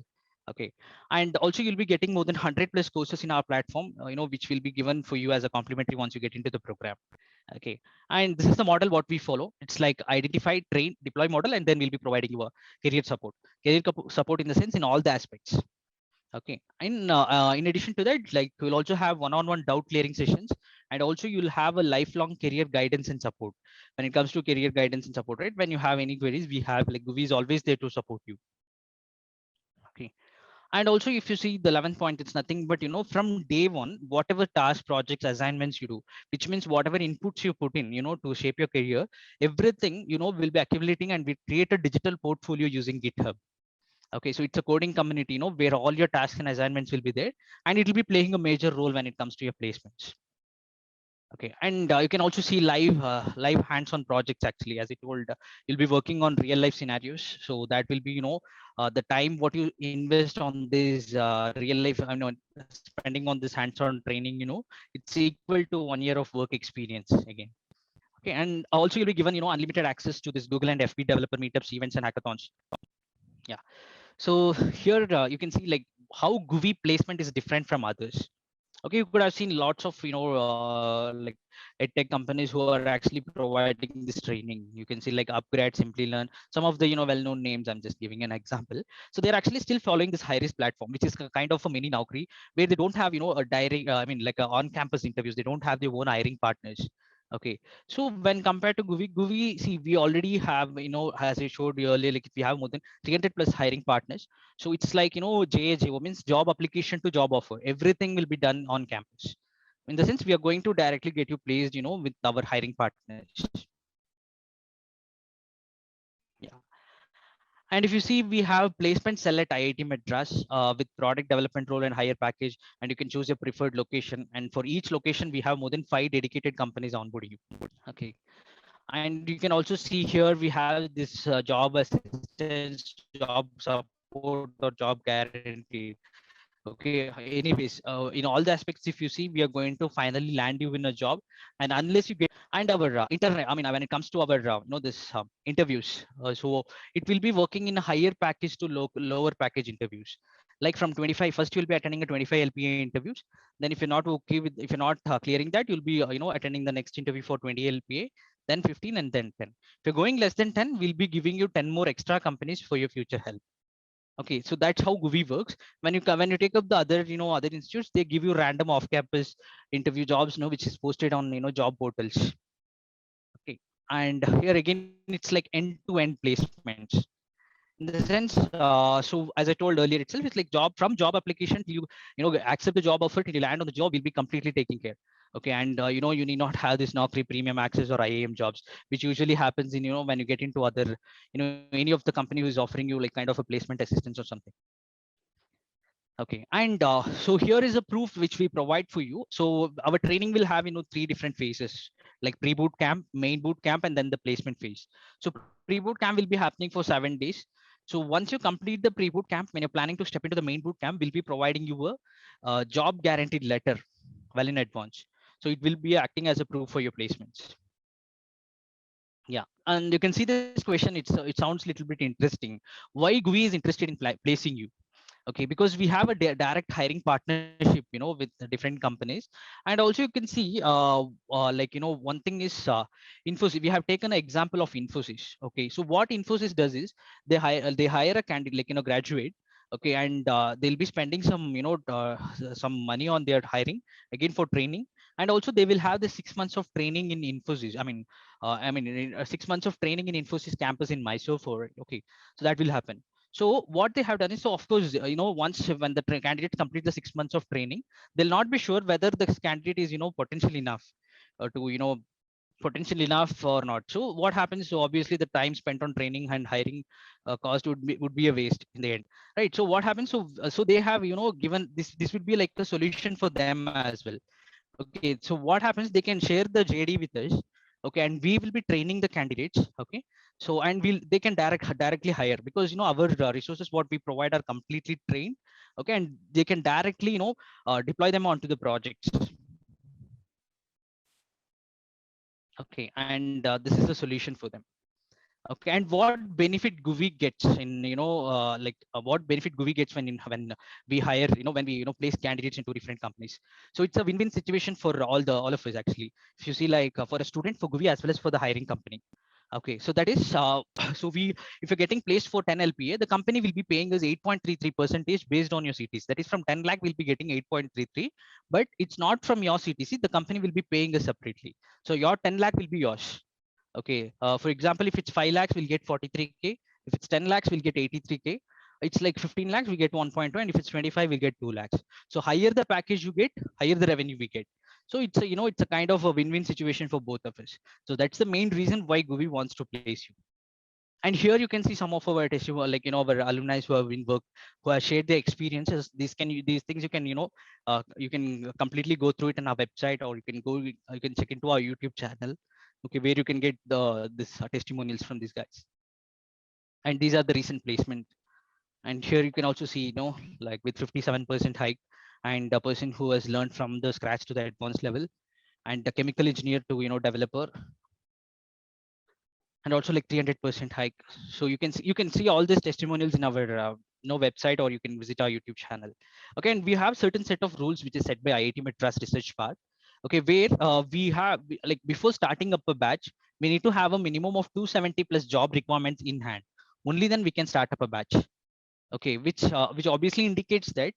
Okay, and also you'll be getting more than 100 plus courses in our platform, which will be given for you as a complimentary once you get into the program. Okay, and this is the model what we follow. It's like identify, train, deploy model, and then we'll be providing you a career support. Support in the sense in all the aspects. Okay, and in addition to that, like we'll also have one-on-one doubt clearing sessions, and also you'll have a lifelong career guidance and support. When it comes to career guidance and support, right? When you have any queries, we have like Guvi is always there to support you. Okay, and also if you see the 11th point, it's nothing but from day one, whatever task, projects, assignments you do, which means whatever inputs you put in, to shape your career, everything will be accumulating, and we create a digital portfolio using GitHub. Okay, so it's a coding community, where all your tasks and assignments will be there, and it will be playing a major role when it comes to your placements. Okay, and you can also see live hands-on projects actually. As I told, you'll be working on real life scenarios, so that will be the time what you invest on this real life, spending on this hands-on training, it's equal to 1 year of work experience again. Okay, and also you'll be given unlimited access to this Google and FB developer meetups, events, and hackathons. Yeah, so here you can see like how Guvi placement is different from others. Okay, you could have seen lots of like tech companies who are actually providing this training. You can see like Upgrade, Simply Learn, some of the well-known names. I'm just giving an example. So they're actually still following this high-risk platform, which is kind of a mini Naukri, where they don't have a direct, I mean, like on-campus interviews. They don't have their own hiring partners. Okay, so when compared to Guvi, see, we already have, as I showed you earlier, like we have more than 300 plus hiring partners. So it's like, JAJ means job application to job offer. Everything will be done on campus. In the sense, we are going to directly get you placed, with our hiring partners. Yeah. And if you see, we have placement cell at IIT Madras with product development role and higher package, and you can choose your preferred location. And for each location, we have more than 5 dedicated companies onboarding you. Okay. And you can also see here, we have this job assistance, job support, or job guaranteed. Okay, anyways, in all the aspects, if you see, we are going to finally land you in a job, and unless you get, and our internet, I mean, when it comes to our this interviews, so it will be working in a higher package to lower package interviews. Like from 25, first you'll be attending a 25 LPA interviews. Then if you're not okay with, if you're not clearing that, you'll be attending the next interview for 20 LPA, then 15, and then 10. If you're going less than 10, we'll be giving you 10 more extra companies for your future help. Okay, so that's how Guvi works. When you take up the other other institutes, they give you random off-campus interview jobs, which is posted on job portals. And here again, it's like end-to-end placements. In the sense, so as I told earlier itself, it's like from job application till you accept the job offer till you land on the job, will be completely taken care. Okay, and you need not have this Naukri premium access or IAM jobs, which usually happens in when you get into other any of the company who is offering you like kind of a placement assistance or something. Okay, and so here is a proof which we provide for you. So our training will have three different phases, like pre-boot camp, main boot camp, and then the placement phase. So pre-boot camp will be happening for 7 days. So once you complete the pre-boot camp, when you're planning to step into the main boot camp, we'll be providing you a job guaranteed letter well in advance. So it will be acting as a proof for your placements. Yeah, and you can see this question. It sounds a little bit interesting. Why GUI is interested in placing you? Okay, because we have a direct hiring partnership with the different companies. And also you can see like one thing is Infosys. We have taken an example of Infosys. Okay, so what Infosys does is they hire a candidate, like graduate. Okay, and they'll be spending some money on their hiring again for training. And also they will have the 6 months of training in Infosys. I mean 6 months of training in Infosys campus in Mysore for. Okay, so that will happen. So what they have done is, so of course, once when the candidate complete the 6 months of training, they'll not be sure whether the candidate is, potential enough to, potential enough or not. So what happens? So obviously the time spent on training and hiring cost would be a waste in the end, right? So what happens? So they have, given this would be like a solution for them as well. Okay, so what happens? They can share the JD with us. Okay, and we will be training the candidates. Okay, so and they can directly hire, because our resources what we provide are completely trained. Okay, and they can directly deploy them onto the projects. Okay, and this is the solution for them. Okay, and what benefit Guvi gets in what benefit Guvi gets when we hire, when we place candidates into different companies. So it's a win-win situation for all of us actually. If you see, like for a student, for Guvi, as well as for the hiring company. Okay, so that is so if you're getting placed for 10 LPA, the company will be paying us 8.33 percentage based on your CTC. That is from 10 lakh, we'll be getting 8.33, but it's not from your CTC. The company will be paying us separately. So your 10 lakh will be yours. Okay. For example, if it's 5 lakhs, we'll get 43K. If it's 10 lakhs, we'll get 83K. It's like 15 lakhs, we get 1.2. And if it's 25, we'll get 2 lakhs. So higher the package you get, higher the revenue we get. So it's a kind of a win-win situation for both of us. So that's the main reason why Guvi wants to place you. And here you can see some of our testimony, like our alumni who have been work, who have shared their experiences. These things you can you can completely go through it on our website, or you can check into our YouTube channel. Okay, where you can get this testimonials from these guys. And these are the recent placement. And here you can also see, like with 57% hike, and a person who has learned from the scratch to the advanced level, and a chemical engineer to developer, and also like 300% hike. So you can see all these testimonials in our website, or you can visit our YouTube channel. Okay, and we have certain set of rules which is set by IIT Madras research part. Okay, where like before starting up a batch, we need to have a minimum of 270 plus job requirements in hand. Only then we can start up a batch. Okay, which obviously indicates that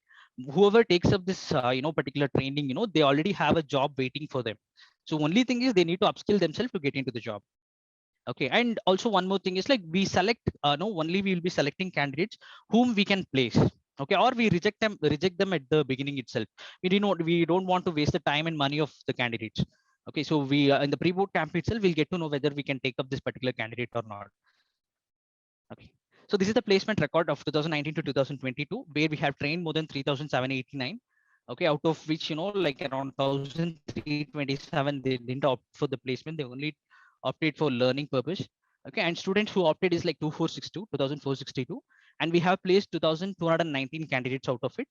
whoever takes up this particular training, they already have a job waiting for them. So only thing is they need to upskill themselves to get into the job. Okay, and also one more thing is, like, we select no only we will be selecting candidates whom we can place. Okay, or we reject them at the beginning itself. We don't want to waste the time and money of the candidates. Okay, so we in the pre-boot camp itself, we'll get to know whether we can take up this particular candidate or not. Okay, so this is the placement record of 2019 to 2022, where we have trained more than 3,789. Okay, out of which like around 1,327 they didn't opt for the placement, they only opted for learning purpose. Okay, and students who opted is like 2,462, and we have placed 2,219 candidates out of it.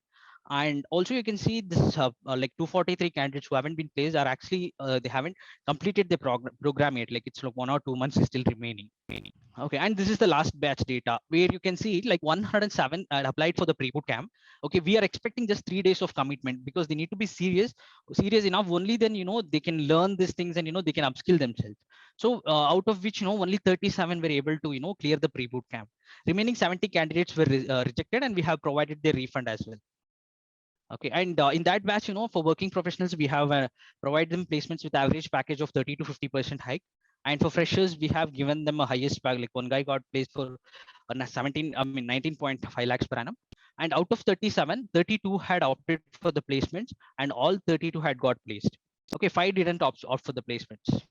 And also you can see this like 243 candidates who haven't been placed are actually they haven't completed the program yet, like it's like 1 or 2 months is still remaining. Okay, and this is the last batch data, where you can see like 107 applied for the pre-boot camp. Okay, we are expecting just 3 days of commitment, because they need to be serious enough. Only then they can learn these things, and they can upskill themselves. So out of which only 37 were able to clear the pre-boot camp. Remaining 70 candidates were rejected, and we have provided their refund as well. Okay, and in that batch, for working professionals, we have provide them placements with average package of 30 to 50% hike. And for freshers, we have given them a highest pack. Like one guy got placed for 19.5 lakhs per annum. And out of 37, 32 had opted for the placements, and all 32 had got placed. Okay, 5 didn't opt for the placements.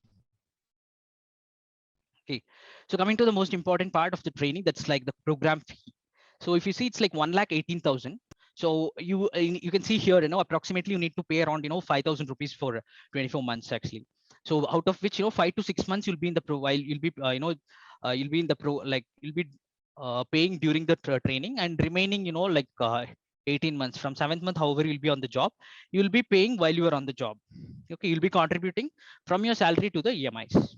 Okay, so coming to the most important part of the training, that's like the program fee. So if you see, it's like 1,18,000. So you can see here, approximately you need to pay around 5,000 rupees for 24 months actually. So out of which 5 to 6 months you'll be in the pro, while you'll be you'll be in the pro, like you'll be paying during the training, and remaining 18 months from 7th month, however you'll be on the job, you'll be paying while you are on the job. Okay, you'll be contributing from your salary to the EMIs.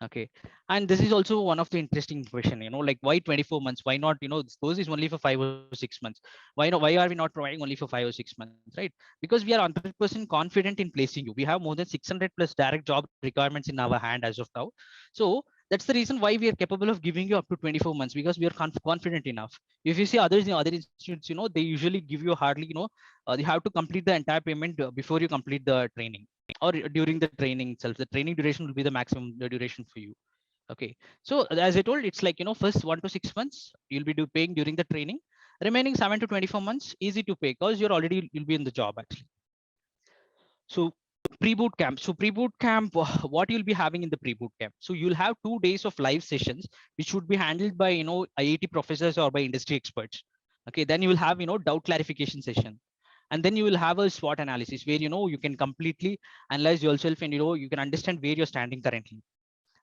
Okay, and this is also one of the interesting question, like why 24 months? Why not, this course is only for 5 or 6 months. Why not? Why are we not providing only for 5 or 6 months, right? Because we are 100% confident in placing you. We have more than 600 plus direct job requirements in our hand as of now. So that's the reason why we are capable of giving you up to 24 months, because we are confident enough. If you see others in other institutes, they usually give you hardly, you have to complete the entire payment before you complete the training, or during the training itself. The training duration will be the maximum duration for you. Okay, so as I told, it's like, first 1 to 6 months you'll be paying during the training. Remaining 7 to 24 months easy to pay, because you'll be in the job actually. So pre-boot camp. So pre-boot camp, what you'll be having in the pre-boot camp. So you'll have 2 days of live sessions, which would be handled by IIT professors or by industry experts. Okay, then you will have doubt clarification session, and then you will have a SWOT analysis where you can completely analyze yourself, and you can understand where you're standing currently.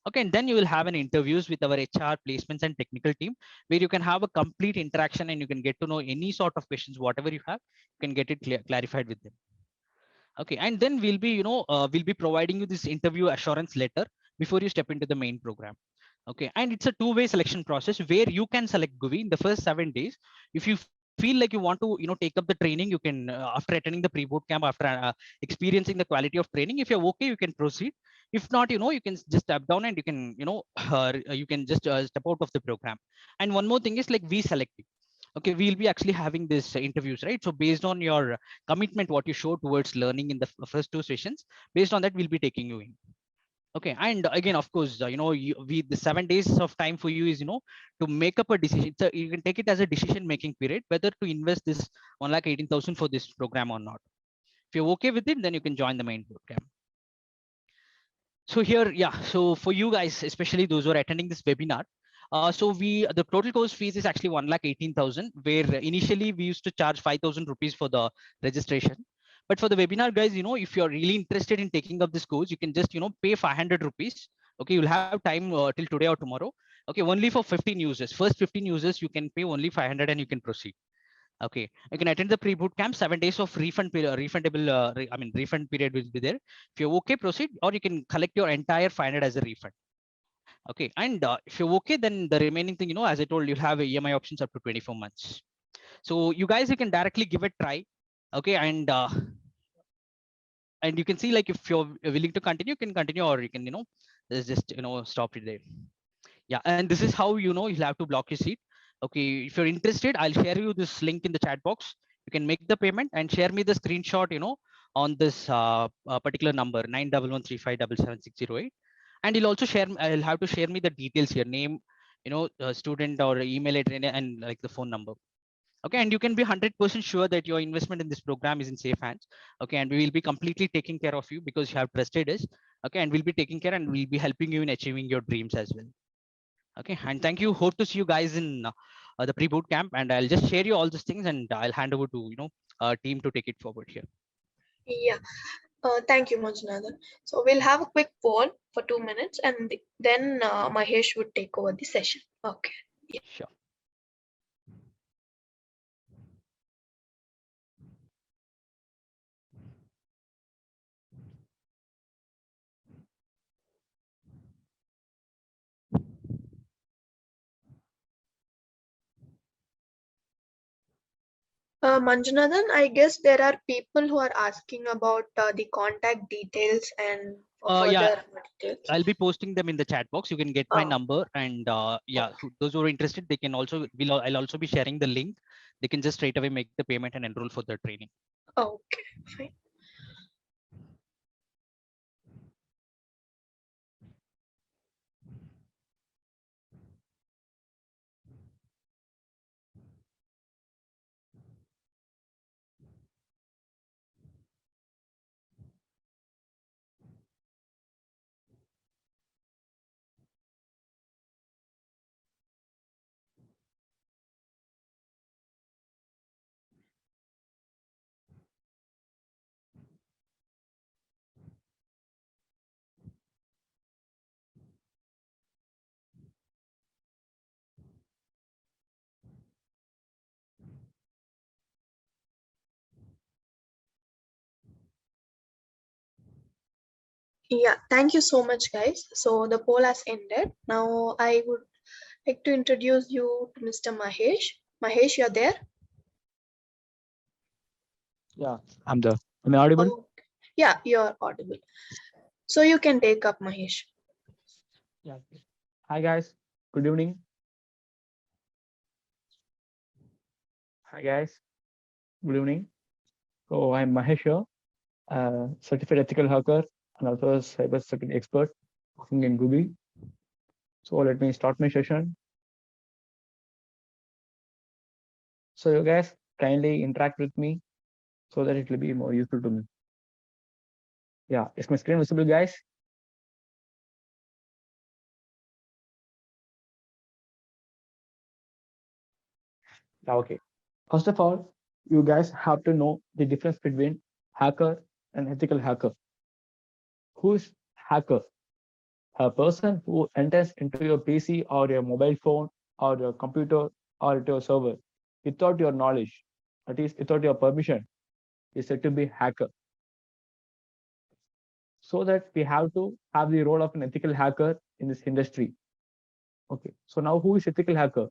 Okay, and then you will have an interviews with our HR, placements, and technical team, where you can have a complete interaction, and you can get to know any sort of questions, whatever you have, you can get it clarified with them. Okay, and then we'll be providing you this interview assurance letter before you step into the main program. Okay, and it's a two-way selection process where you can select Guvi in the first 7 days. If you feel like you want to take up the training, you can after attending the pre-boot camp, after experiencing the quality of training, if you're okay, you can proceed. If not, you can just step down, and you can you can just step out of the program. And one more thing is, like, we select you. Okay, we'll be actually having this interviews, right? So based on your commitment, what you show towards learning in the first 2 sessions, based on that, we'll be taking you in. Okay, and again, of course, the 7 days of time for you is to make up a decision. You can take it as a decision making period, whether to invest this 1,18,000 for this program or not. If you're okay with it, then you can join the main program. So here, yeah, so for you guys, especially those who are attending this webinar, so the total course fees is actually 1,18,000, where initially we used to charge 5,000 rupees for the registration. But for the webinar, guys, if you're really interested in taking up this course, you can just pay 500 rupees. Okay, you'll have time till today or tomorrow. Okay, only for 15 users. First 15 users, you can pay only 500, and you can proceed. Okay, you can attend the pre-boot camp. 7 days of refund period, refund period will be there. If you're okay, proceed, or you can collect your entire 500 as a refund. Okay, and if you're okay, then the remaining thing, as I told, you'll have EMI options up to 24 months. So you guys, you can directly give it a try. Okay, and you can see, like, if you're willing to continue, you can continue, or you can just stop it there. Yeah, and this is how you'll have to block your seat. Okay, if you're interested, I'll share you this link in the chat box. You can make the payment and share me the screenshot on this particular number, 9113577608. And you'll also share, I'll have to share me the details here, name, student or email address, and like the phone number. Okay, and you can be 100% sure that your investment in this program is in safe hands. Okay, and we will be completely taking care of you, because you have trusted us. Okay, and we'll be taking care, and we'll be helping you in achieving your dreams as well. Okay, and thank you. Hope to see you guys in the pre-boot camp, and I'll just share you all these things, and I'll hand over to team to take it forward here. Yeah. Thank you, Manjunathan. So we'll have a quick poll for 2 minutes, and then Mahesh would take over the session. Okay. Yeah. Sure. Manjunathan, I guess there are people who are asking about the contact details and Yeah, further details. I'll be posting them in the chat box. You can get my number, and yeah, those who are interested, they can also I'll also be sharing the link. They can just straight away make the payment and enroll for the training. Okay, fine. Yeah, thank you so much, guys. So the poll has ended. Now I would like to introduce you to Mr. Mahesh. Mahesh, you're there? Yeah, I'm there. Am I audible? Oh, yeah, you're audible. So you can take up, Mahesh. Yeah. Hi guys. Good evening. Hi guys. Good evening. So I'm Mahesh here, certified ethical hacker and also a cybersecurity expert working in Guvi. So let me start my session. So you guys kindly interact with me so that it will be more useful to me. Yeah, is my screen visible, guys? Yeah, okay. First of all, you guys have to know the difference between hacker and ethical hacker. Who's hacker? A person who enters into your PC or your mobile phone or your computer or to your server without your knowledge, that is, without your permission, is said to be hacker. So that we have to have the role of an ethical hacker in this industry. Okay, so now who is ethical hacker?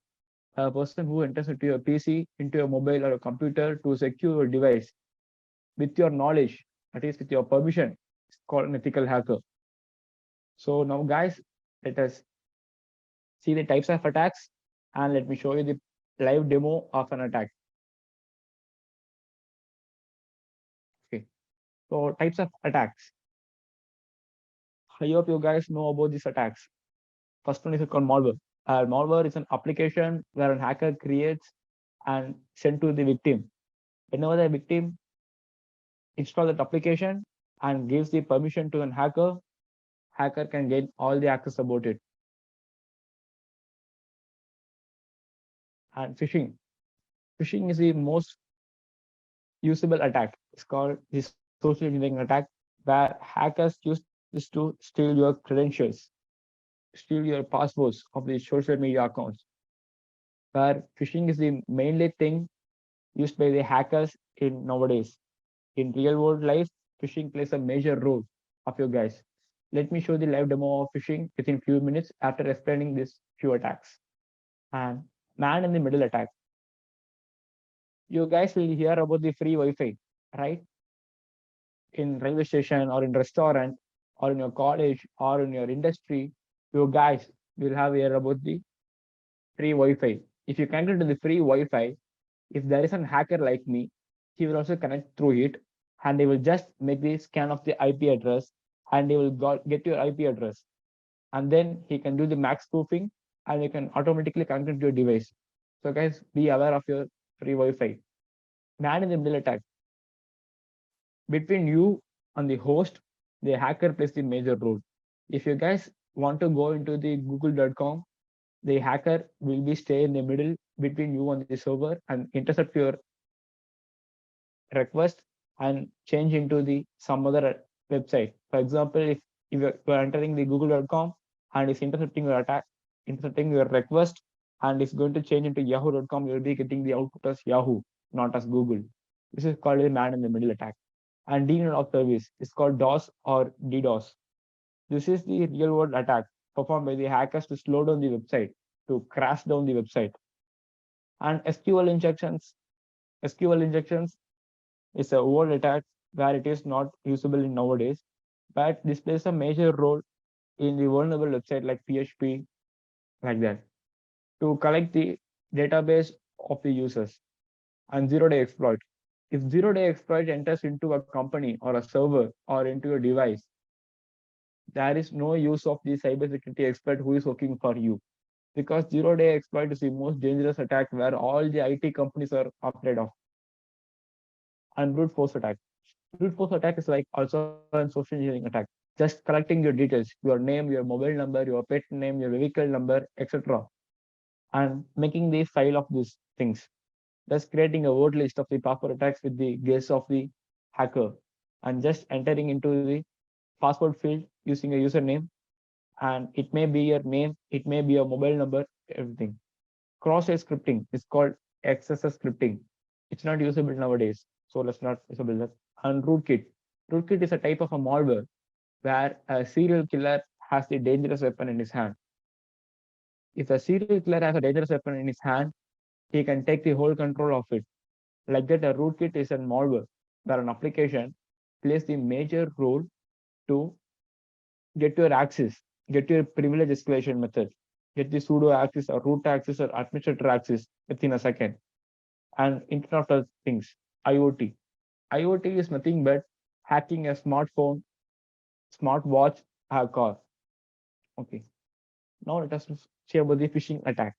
A person who enters into your PC, into your mobile or a computer to secure your device with your knowledge, that is, with your permission, it's called an ethical hacker. So now, guys, let us see the types of attacks and let me show you the live demo of an attack. Okay, so types of attacks. I hope you guys know about these attacks. First one is called malware. Malware is an application where a hacker creates and send to the victim. Whenever the victim install that application and gives the permission to an hacker, hacker can gain all the access about it. And phishing. Phishing is the most usable attack. It's called the social engineering attack, where hackers use this to steal your credentials, steal your passwords of the social media accounts. Where phishing is the mainly thing used by the hackers in nowadays. In real world life, phishing plays a major role of you guys. Let me show the live demo of phishing within few minutes after explaining these few attacks. And man in the middle attack. You guys will hear about the free Wi-Fi, right? In railway station or in restaurant or in your college or in your industry, you guys will have heard about the free Wi-Fi. If you connect to the free Wi-Fi, if there is a hacker like me, he will also connect through it and he will just make the scan of the IP address and he will get your IP address. And then he can do the max spoofing and you can automatically connect to your device. So guys, be aware of your free Wi-Fi. Man in the middle attack. Between you and the host, the hacker plays the major role. If you guys want to go into the google.com, the hacker will be stay in the middle between you and the server and intercept your request and change into the some other website. For example, if you're entering the google.com and it's intercepting your attack, intercepting your request, and it's going to change into yahoo.com, you'll be getting the output as Yahoo, not as Google. This is called a man in the middle attack. And denial of service is called DOS or DDoS. This is the real world attack performed by the hackers to slow down the website, to crash down the website. And SQL injections is a old attack where it is not usable in nowadays, but this plays a major role in the vulnerable website like PHP, like that, to collect the database of the users. And zero-day exploit. If zero-day exploit enters into a company or a server or into your device, there is no use of the cybersecurity expert who is working for you, because zero-day exploit is the most dangerous attack where all the IT companies are afraid of. And brute force attack. Brute force attack is like also an social engineering attack. Just collecting your details, your name, your mobile number, your pet name, your vehicle number, etc., and making the file of these things. Thus creating a word list of the password attacks with the guess of the hacker, and just entering into the password field using a username, and it may be your name, it may be your mobile number, everything. Cross-site scripting is called XSS scripting. It's not usable nowadays, so let's not usable that. And rootkit. Rootkit is a type of a malware where a serial killer has the dangerous weapon in his hand. If a serial killer has a dangerous weapon in his hand, he can take the whole control of it. Like that, a rootkit is a malware where an application plays the major role to get your access, get your privilege escalation method, get the sudo access or root access or administrator access within a second. And Internet of Things, IoT. IoT is nothing but hacking a smartphone, smartwatch, a car. Okay. Now let us see about the phishing attack.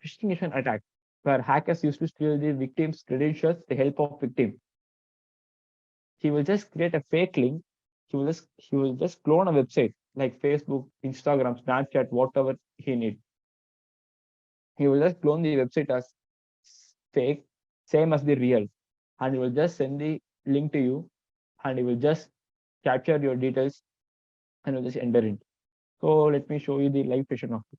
Phishing is an attack where hackers used to steal the victim's credentials with the help of victim. He will just create a fake link. He will just clone a website like Facebook, Instagram, Snapchat, whatever he needs. He will just clone the website as fake, same as the real, and he will just send the link to you, and he will just capture your details and will just enter it. So let me show you the live session of it.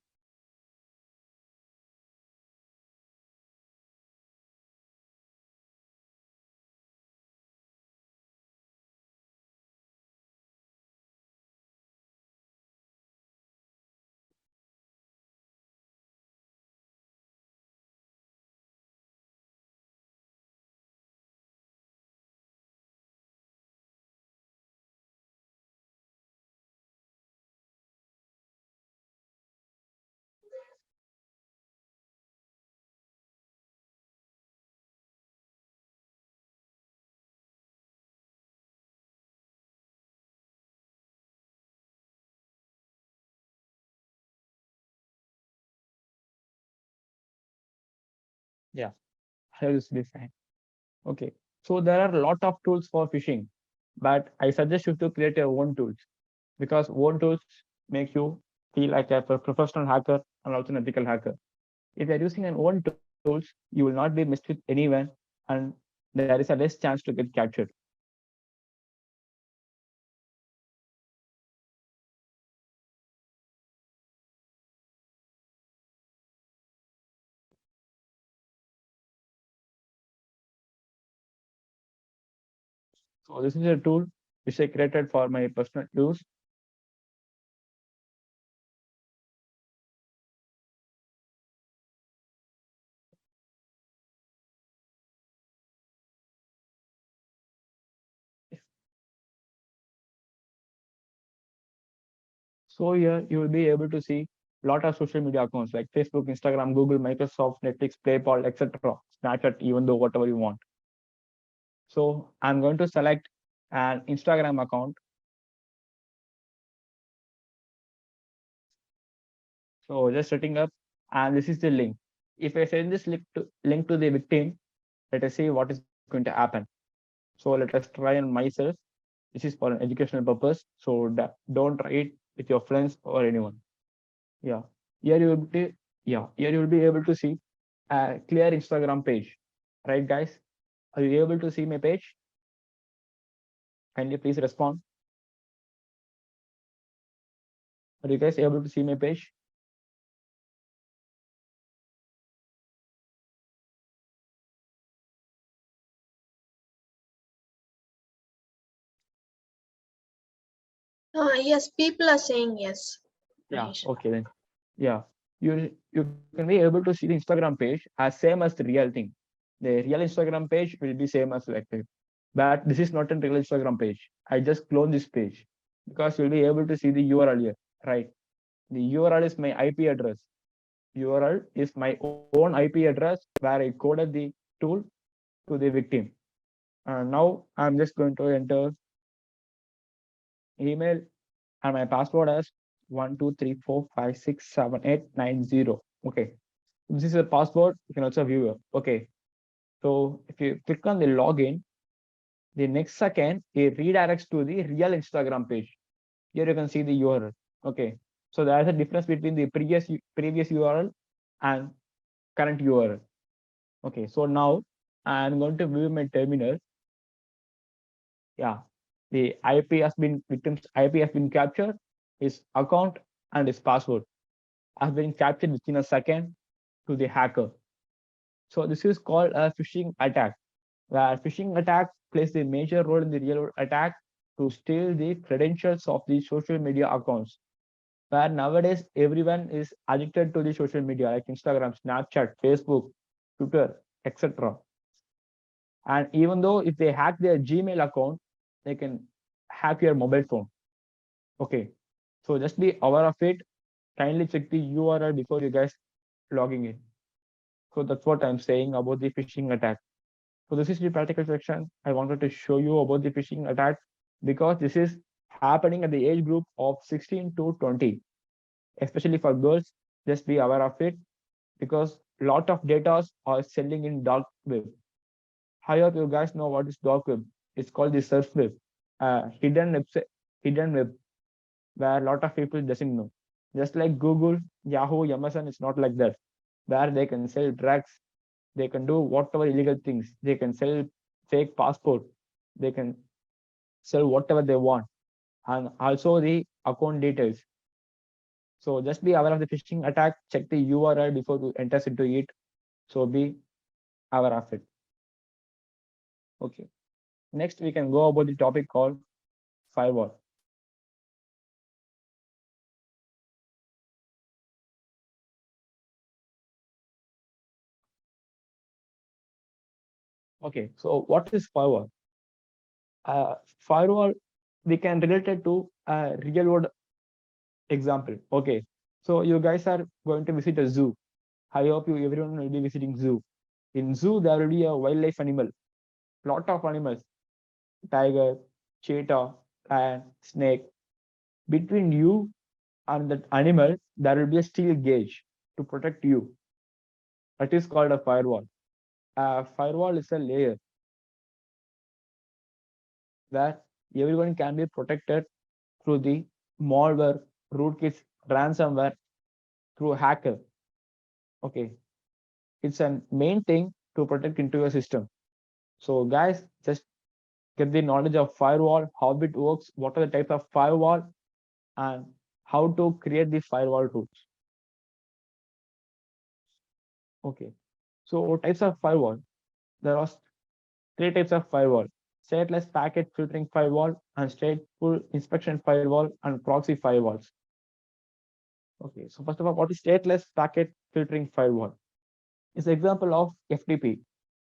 Yeah, here is this time. Okay, so there are a lot of tools for phishing, but I suggest you to create your own tools because own tools make you feel like a professional hacker and also an ethical hacker. If you're using an own tools, you will not be messed with anyone, and there is a less chance to get captured. So this is a tool which I created for my personal use. So here you will be able to see a lot of social media accounts like Facebook, Instagram, Google, Microsoft, Netflix, PayPal, etc. Snapchat, even though whatever you want. So I'm going to select an Instagram account. So just setting up, and this is the link. If I send this link to the victim, let us see what is going to happen. So let us try on myself. This is for an educational purpose. So don't try it with your friends or anyone. Yeah. Here you will be, yeah, here you will be able to see a clear Instagram page. Right, guys? Are you able to see my page? Kindly please respond. Are you guys able to see my page? Yes, people are saying yes. Yeah. Mahesh. Okay then. Yeah. You can be able to see the Instagram page as same as the real thing. The real Instagram page will be same as like that. But this is not a real Instagram page. I just clone this page because you'll be able to see the URL here, right? The URL is my IP address. URL is my own IP address where I coded the tool to the victim. Now I'm just going to enter email and my password as 12345678990. Okay, this is a password. You can also view it. Okay, so if you click on the login, the next second it redirects to the real Instagram page. Here you can see the URL. Okay, so there is a difference between the previous URL and current URL. Okay, so now I'm going to view my terminal. Yeah, the victim's IP has been captured, his account and his password has been captured within a second to the hacker. So this is called a phishing attack, where phishing attack plays a major role in the real world attack to steal the credentials of the social media accounts. Where nowadays everyone is addicted to the social media like Instagram, Snapchat, Facebook, Twitter, etc. And even though if they hack their Gmail account, they can hack your mobile phone. Okay, so just be aware of it. Kindly check the URL before you guys logging in. So that's what I'm saying about the phishing attack. So this is the practical section. I wanted to show you about the phishing attack because this is happening at the age group of 16 to 20, especially for girls. Just be aware of it because a lot of data are selling in dark web. I hope you guys know what is dark web. It's called the surf web, hidden web, where a lot of people doesn't know. Just like Google, Yahoo, Amazon, it's not like that, where they can sell drugs, they can do whatever illegal things, they can sell fake passport, they can sell whatever they want, and also the account details. So just be aware of the phishing attack. Check the URL before you enter into it. So be aware of it. Okay. Next, we can go about the topic called firewall. Okay, so what is firewall? Firewall, we can relate it to a real world example. Okay, so you guys are going to visit a zoo. I hope everyone will be visiting zoo. In zoo, there will be a wildlife animal, lot of animals, tiger, cheetah, lion, snake. Between you and that animal, there will be a steel gauge to protect you. That is called a firewall. A firewall is a layer where everyone can be protected through the malware, rootkits, ransomware, through hacker. Okay, it's a main thing to protect into your system. So guys, just get the knowledge of firewall, how it works, what are the types of firewall, and how to create the firewall tools. Okay, so types of firewall. There are three types of firewall: stateless packet filtering firewall, and stateful inspection firewall, and proxy firewalls. Okay, so first of all, what is stateless packet filtering firewall? It's an example of FTP.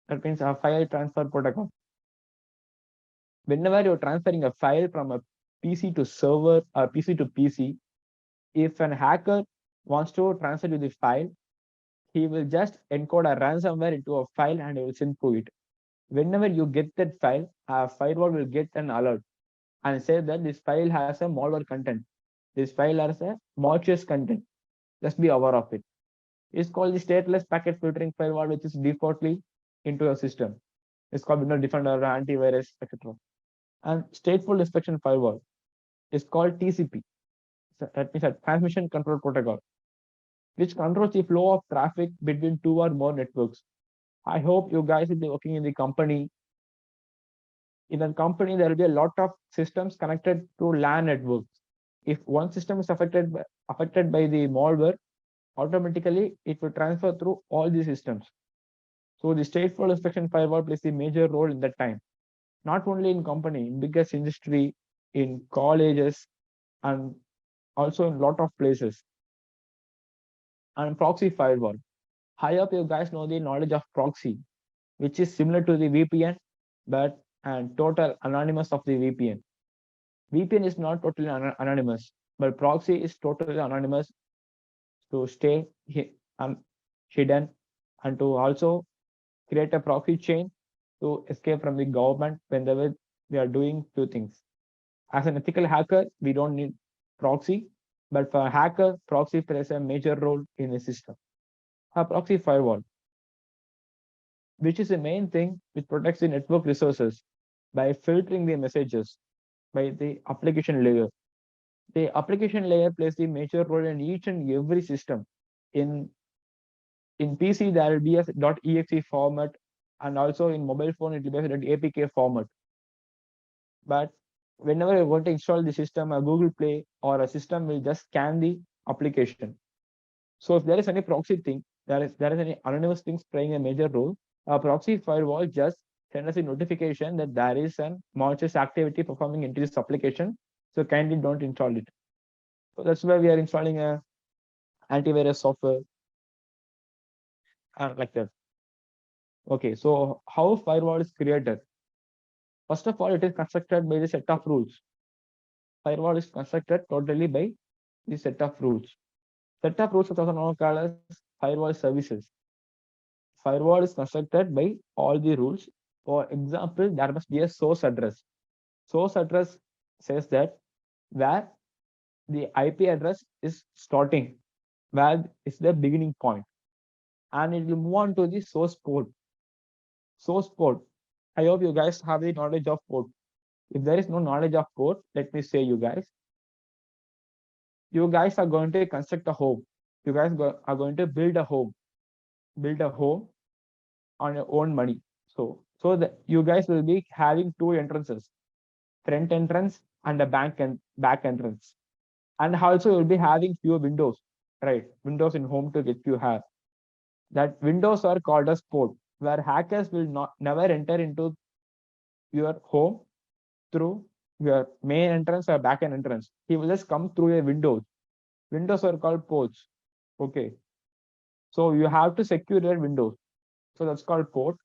That means a file transfer protocol. Whenever you're transferring a file from a PC to server or PC to PC, if an hacker wants to transfer you the file, he will just encode a ransomware into a file and he will send through it. Whenever you get that file, a firewall will get an alert and say that this file has a malware content. This file has a malicious content. Just be aware of it. It's called the stateless packet filtering firewall, which is defaultly into your system. It's called Windows Defender, antivirus, etc. And stateful inspection firewall is called TCP. So that means a transmission control protocol, which controls the flow of traffic between two or more networks. I hope you guys will be working in the company. In a company, there will be a lot of systems connected to LAN networks. If one system is affected by the malware, automatically it will transfer through all the systems. So the stateful inspection firewall plays a major role in that time, not only in company, in biggest industry, in colleges, and also in a lot of places. And proxy firewall. I hope you guys know the knowledge of proxy, which is similar to the VPN, but and total anonymous of the VPN. VPN is not totally anonymous, but proxy is totally anonymous to stay hidden and to also create a proxy chain to escape from the government whenever we are doing two things. As an ethical hacker, we don't need proxy, but for a hacker, proxy plays a major role in the system. A proxy firewall, which is the main thing which protects the network resources by filtering the messages by the application layer. The application layer plays the major role in each and every system. In PC, there will be a .exe format, and also in mobile phone, it will be a .apk format. But whenever you want to install the system, a Google Play or a system will just scan the application. So if there is any proxy thing, there is any anonymous things playing a major role, a proxy firewall just send us a notification that there is an malicious activity performing into this application. So kindly don't install it. So that's why we are installing a antivirus software like that. Okay, so how firewall is created? First of all, it is constructed by the set of rules. Firewall is constructed totally by the set of rules. Set of rules is also known called as firewall services. Firewall is constructed by all the rules. For example, there must be a source address. Source address says that where the IP address is starting, where is the beginning point, and it will move on to the source port. Source port. I hope you guys have the knowledge of port. If there is no knowledge of port, let me say you guys are going to construct a home. You guys are going to build a home on your own money. So that you guys will be having two entrances, front entrance and a back entrance. And also you'll be having few windows, right? Windows in home to get you have. That windows are called as port, where hackers will never enter into your home through your main entrance or back end entrance. He will just come through a windows. Windows are called ports. Okay. So you have to secure your windows. So that's called port.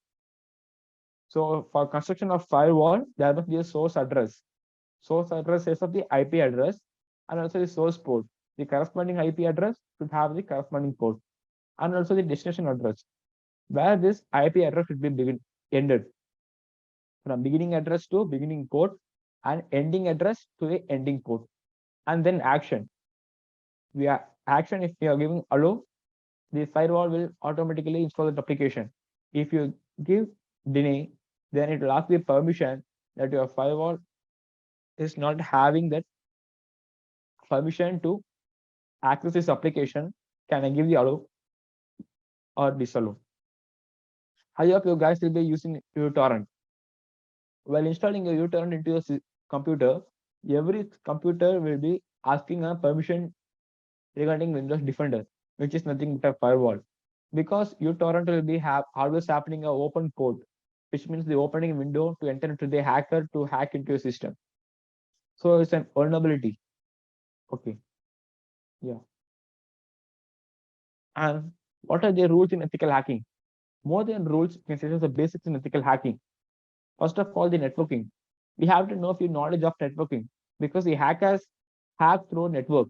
So for construction of firewall, there must be a source address. Source address is of the IP address and also the source port. The corresponding IP address should have the corresponding port and also the destination address, where this IP address should be ended. From beginning address to beginning port and ending address to the ending port. And then action. Action, if we are giving allow, the firewall will automatically install the application. If you give deny, then it will ask the permission that your firewall is not having that permission to access this application. Can I give the allow or disallow? I hope you guys will be using uTorrent. While installing a uTorrent into your computer, every computer will be asking a permission regarding Windows Defender, which is nothing but a firewall. Because uTorrent will be always happening an open port, which means the opening window to enter into the hacker to hack into your system. So it's an vulnerability. Okay. Yeah. And what are the rules in ethical hacking? More than rules, you can say the basics in ethical hacking. First of all, the networking. We have to know a few knowledge of networking because the hackers hack through network.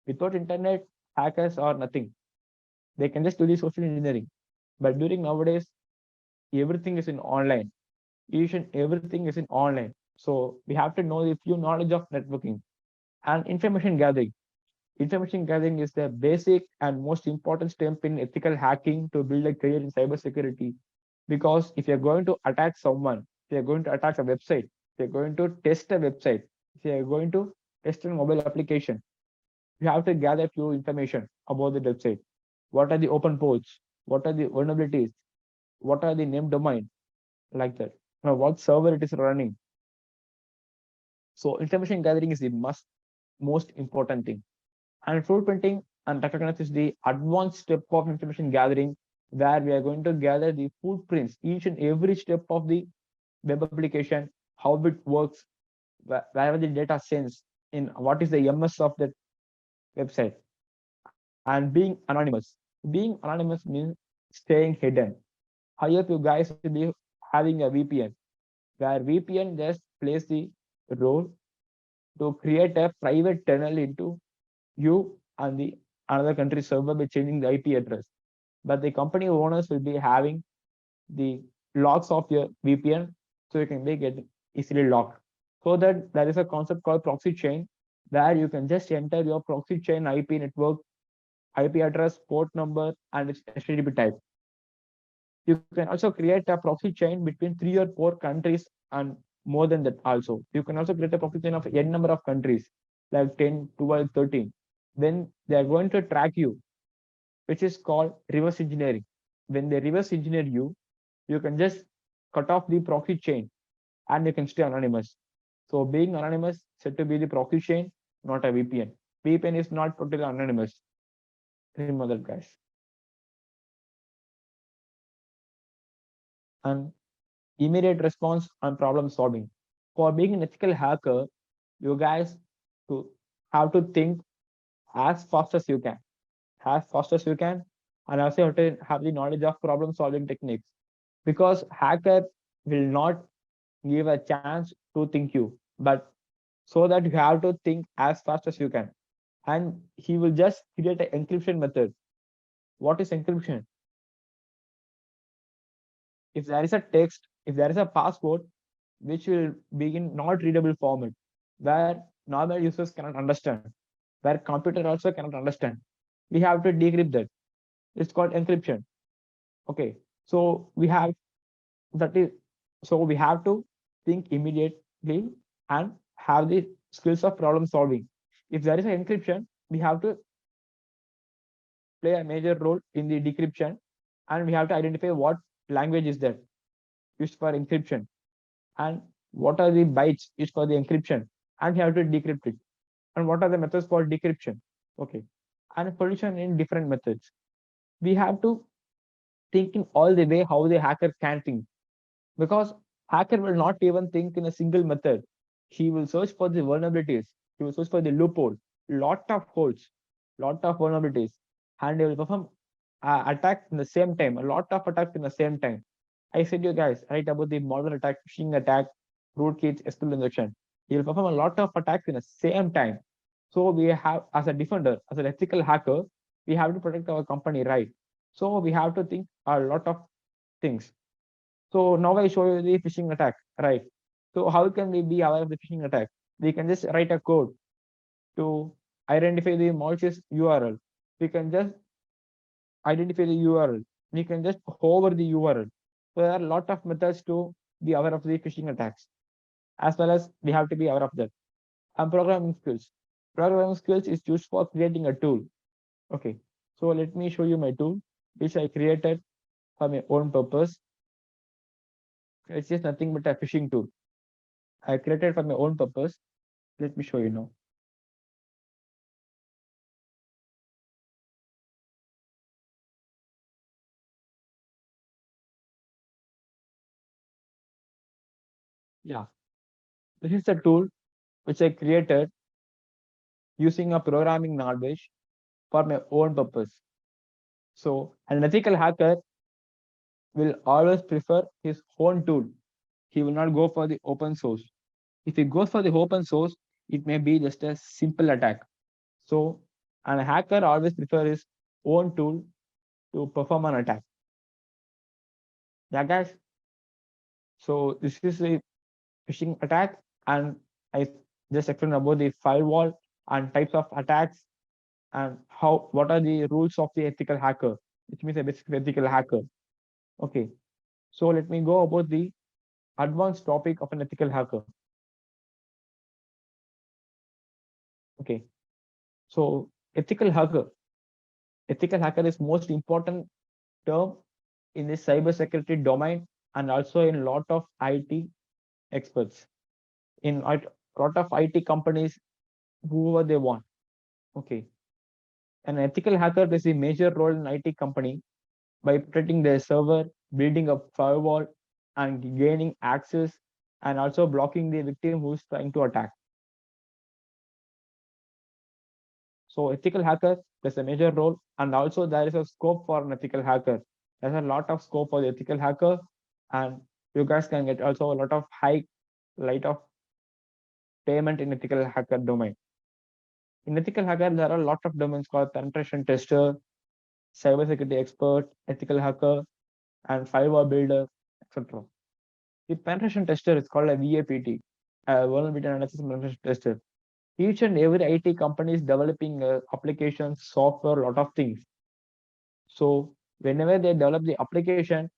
Without internet, hackers are nothing. They can just do the social engineering. But during nowadays, everything is in online. Everything is in online. So we have to know a few knowledge of networking and information gathering. Information gathering is the basic and most important step in ethical hacking to build a career in cybersecurity. Because if you're going to attack someone, if you're going to attack a website, if you're going to test a website, if you're going to test a mobile application, you have to gather few information about the website. What are the open ports? What are the vulnerabilities? What are the name domain? Like that. Now, what server it is running? So information gathering is the most important thing. And footprinting and recognition is the advanced step of information gathering, where we are going to gather the footprints, each and every step of the web application, how it works, wherever the data sends, in what is the MS of that website, and being anonymous. Being anonymous means staying hidden. I hope you guys will be having a VPN, where VPN just plays the role to create a private tunnel into you and the another country server by changing the IP address. But the company owners will be having the logs of your VPN, so you can get easily locked. So that there is a concept called proxy chain, where you can just enter your proxy chain IP network, IP address, port number, and its HTTP type. You can also create a proxy chain between 3 or 4 countries and more than that also. You can also create a proxy chain of n number of countries, like 10, 12, 13. Then they are going to track you, which is called reverse engineering. When they reverse engineer you, you can just cut off the proxy chain and you can stay anonymous. So being anonymous said to be the proxy chain, not a VPN. VPN is not totally anonymous. Remember that, guys. And immediate response and problem solving. For being an ethical hacker, you guys to have to think as fast as you can, as fast as you can, and also have to have the knowledge of problem solving techniques, because hacker will not give a chance to think you, but so that you have to think as fast as you can, and he will just create an encryption method. What is encryption? If there is a text, if there is a password which will be in not readable format, where normal users cannot understand, where computer also cannot understand, we have to decrypt that. It's called encryption. Okay, so we have that is so we have to think immediately and have the skills of problem solving. If there is an encryption, we have to play a major role in the decryption, and we have to identify what language is that used for encryption, and what are the bytes used for the encryption, and we have to decrypt it, and what are the methods for decryption. Okay, and solution in different methods. We have to think in all the way how the hacker can think, because hacker will not even think in a single method. He will search for the vulnerabilities, he will search for the loophole, lot of holes, lot of vulnerabilities, and he will perform attacks in the same time, a lot of attacks in the same time. I said you guys right about the model attack, phishing attack, rootkits, SQL injection. He will perform a lot of attacks in the same time. So we have, as a defender, as an ethical hacker, we have to protect our company, right? So we have to think a lot of things. So now I show you the phishing attack, right? So how can we be aware of the phishing attack? We can just write a code to identify the malicious URL. We can just identify the URL. We can just hover the URL. So there are a lot of methods to be aware of the phishing attacks, as well as we have to be aware of that. And programming skills. Programming skills is used for creating a tool. Okay, so let me show you my tool, which I created for my own purpose. It's just nothing but a phishing tool. I created for my own purpose. Let me show you now. Yeah, this is the tool which I created using a programming knowledge for my own purpose. So an ethical hacker will always prefer his own tool. He will not go for the open source. If he goes for the open source, it may be just a simple attack. So an hacker always prefers his own tool to perform an attack. Yeah, guys. So this is a phishing attack, and I just explained about the firewall and types of attacks, and what are the rules of the ethical hacker, which means a basic ethical hacker. Okay, so let me go about the advanced topic of an ethical hacker. Okay, so ethical hacker is most important term in the cybersecurity domain, and also in a lot of IT experts, in a lot of IT companies, whoever they want. Okay, an ethical hacker plays a major role in IT company by protecting their server, building a firewall, and gaining access, and also blocking the victim who's trying to attack. So ethical hacker plays a major role, and also there is a scope for an ethical hacker. There's a lot of scope for the ethical hacker, and you guys can get also a lot of high light of payment in ethical hacker domain. In ethical hacker, there are a lot of domains called penetration tester, cybersecurity expert, ethical hacker, and firewall builder, etc. The penetration tester is called a VAPT, a vulnerability analysis penetration tester. Each and every IT company is developing applications, software, a lot of things. So whenever they develop the application,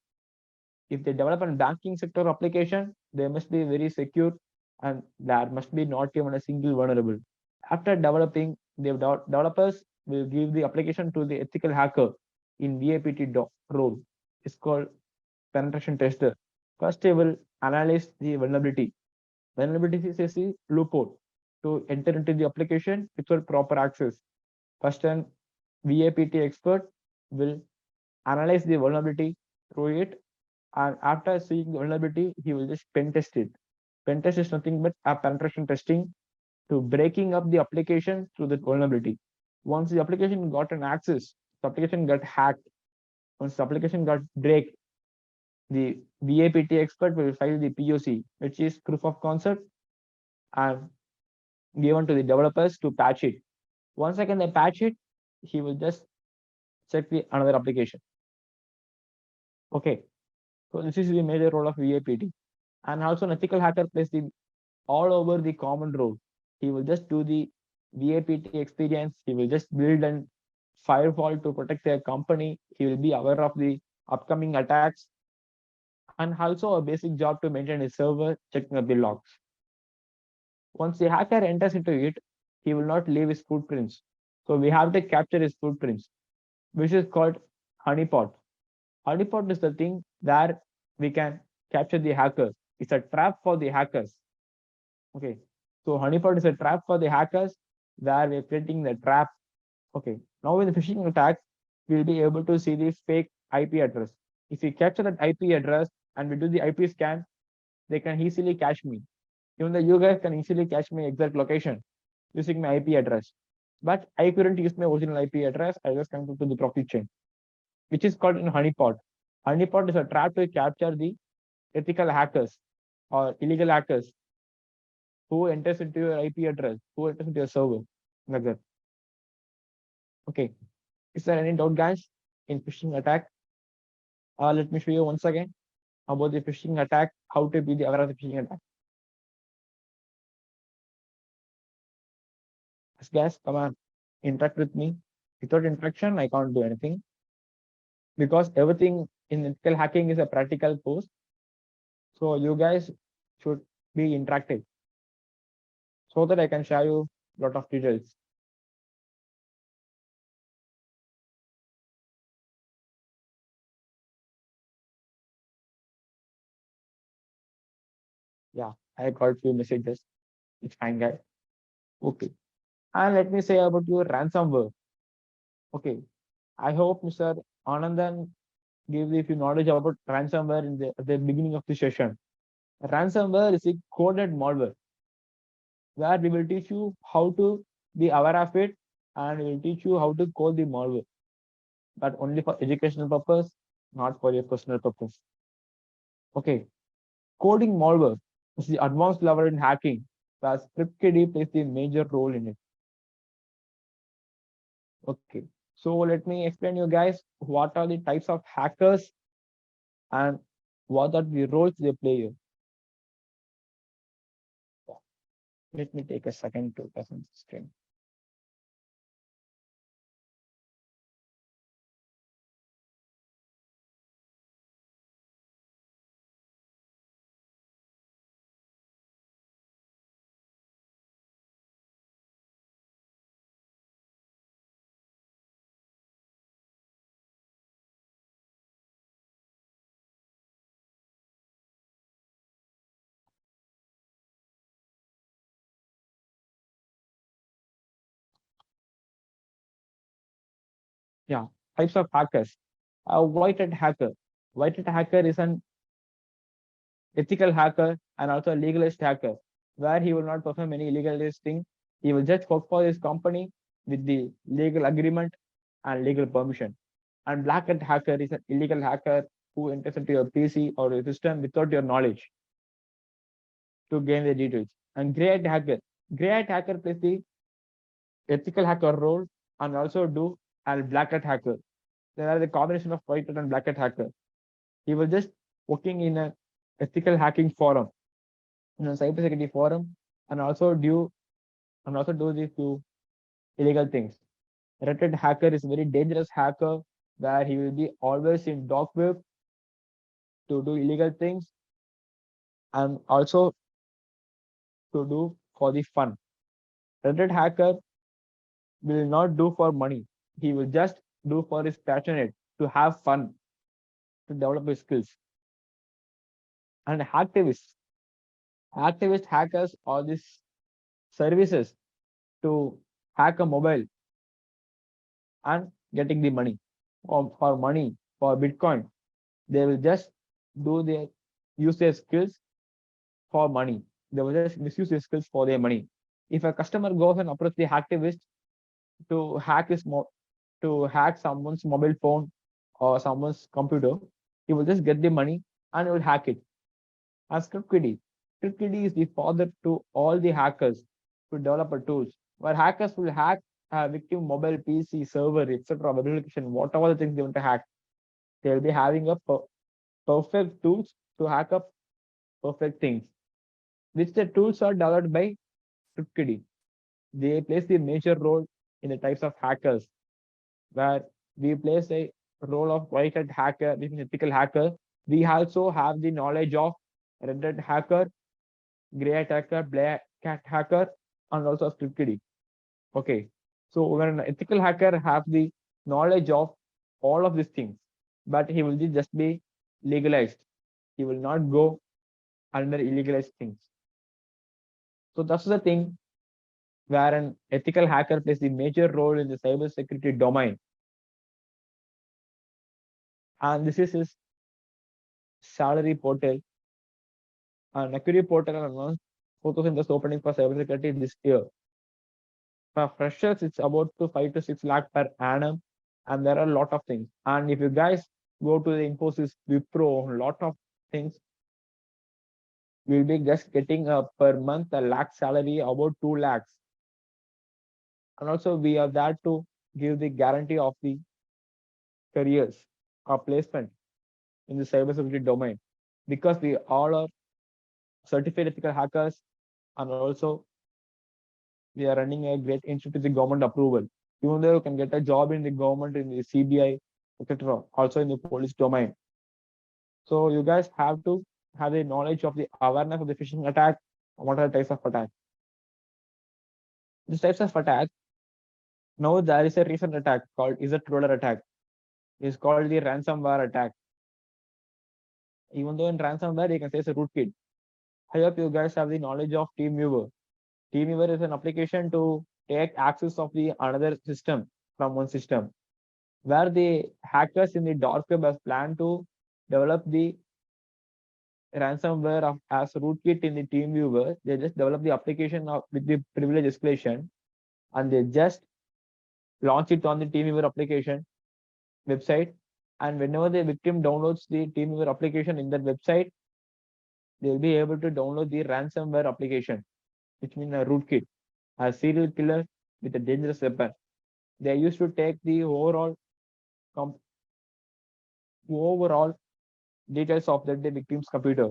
if they develop a banking sector application, they must be very secure, and there must be not even a single vulnerable. After developing, the developers will give the application to the ethical hacker in VAPT role. It's called penetration tester. First, they will analyze the vulnerability. Vulnerability is a loophole to enter into the application without proper access. First, an VAPT expert will analyze the vulnerability through it And after seeing the vulnerability, he will just pen test it. Pen test is nothing but a penetration testing to breaking up the application through the vulnerability. Once the application got an access, the application got hacked. Once the application got break, the VAPT expert will file the POC, which is proof of concept, and given to the developers to patch it. Once again they patch it, he will just check the another application. Okay, so this is the major role of VAPT. And also an ethical hacker plays the all over the common role. He will just do the VAPT experience. He will just build an firewall to protect their company. He will be aware of the upcoming attacks, and also a basic job to maintain a server, checking up the logs. Once the hacker enters into it, he will not leave his footprints. So we have to capture his footprints, which is called honeypot. Honeypot is the thing where we can capture the hacker. It's a trap for the hackers. Okay, so honeypot is a trap for the hackers where we're creating the trap. Okay, now with the phishing attack, we'll be able to see the fake IP address. If we capture that IP address and we do the IP scan, they can easily catch me. Even though you guys can easily catch my exact location using my IP address. But I couldn't use my original IP address. I just connected to the proxy chain, which is called in honeypot. Honeypot is a trap to capture the ethical hackers or illegal hackers who enters into your IP address, who enters into your server, like that. Okay. Is there any doubt, guys, in phishing attack? Let me show you once again about the phishing attack, how to be the aware of the phishing attack. Yes, guys, come on, interact with me. Without interaction, I can't do anything because everything in ethical hacking is a practical course. So you guys should be interactive so that I can share you a lot of details. Yeah, I got few messages. It's fine, guys. Okay. And let me say about your ransomware. Okay. I hope Mr. Anandan gave you few knowledge about ransomware in at the beginning of the session. Ransomware is a coded malware where we will teach you how to be aware of it, and we will teach you how to code the malware, but only for educational purpose, not for your personal purpose. Okay. Coding malware is the advanced level in hacking, where script-kiddie plays the major role in it. Okay, so let me explain you guys what are the types of hackers and what are the roles they play here. Let me take a second to present the screen. Yeah, types of hackers. A white hat hacker. White hat hacker is an ethical hacker and also a legalist hacker, where he will not perform any illegalist thing. He will just work for his company with the legal agreement and legal permission. And black hat hacker is an illegal hacker who enters into your PC or your system without your knowledge to gain the details. And gray hat hacker plays the ethical hacker role and also do a black hat hacker. There are the combination of white hat and black hat hacker. He was just working in an ethical hacking forum, in a cybersecurity forum, and also do these few illegal things. Red hat hacker is a very dangerous hacker where he will be always in dark web to do illegal things and also to do for the fun. Red hat hacker will not do for money. He will just do for his passionate to have fun, to develop his skills. And activist hackers are these services to hack a mobile and getting the money or for money for Bitcoin. They will just do they use their skills for money. They will just misuse their skills for their money. If a customer goes and approach the hacktivist to to hack someone's mobile phone or someone's computer, he will just get the money and he will hack it. As ScriptKiddie. ScriptKiddie is the father to all the hackers to developer tools, where hackers will hack a victim mobile PC, server, etc., web application, whatever the things they want to hack. They'll be having a perfect tools to hack up perfect things, which the tools are developed by ScriptKiddie. They plays the major role in the types of hackers, where we place a role of white hat hacker, which is ethical hacker. We also have the knowledge of red hat hacker, gray hat hacker, black hat hacker, and also ScriptKiddie. Okay, so when an ethical hacker have the knowledge of all of these things, but he will just be legalized. He will not go under illegalized things. So that's the thing where an ethical hacker plays a major role in the cybersecurity domain. And this is his salary portal. And Acquire portal announced 4,000 just opening for cybersecurity this year. For freshers, it's about to 5 to 6 lakh per annum. And there are a lot of things. And if you guys go to the Infosys, Wipro, a lot of things, we'll be just getting per month a lakh salary, about 2 lakhs. And also we are there to give the guarantee of the careers or placement in the cybersecurity domain, because we all are certified ethical hackers, and also we are running a great institute with the government approval. Even though you can get a job in the government, in the CBI, etc., also in the police domain. So you guys have to have the knowledge of the awareness of the phishing attack, and what are the types of attack. These types of attack, now there is a recent attack called is a roller attack. It's called the ransomware attack. Even though in ransomware you can say it's a rootkit. I hope you guys have the knowledge of TeamViewer. TeamViewer is an application to take access of the another system from one system, where the hackers in the dark web has planned to develop the ransomware as rootkit in the TeamViewer. They just develop the application with the privilege escalation, and they just launch it on the TeamViewer application website. And whenever the victim downloads the TeamViewer application in that website, they'll be able to download the ransomware application, which means a rootkit, a serial killer with a dangerous weapon. They used to take the overall details of the victim's computer.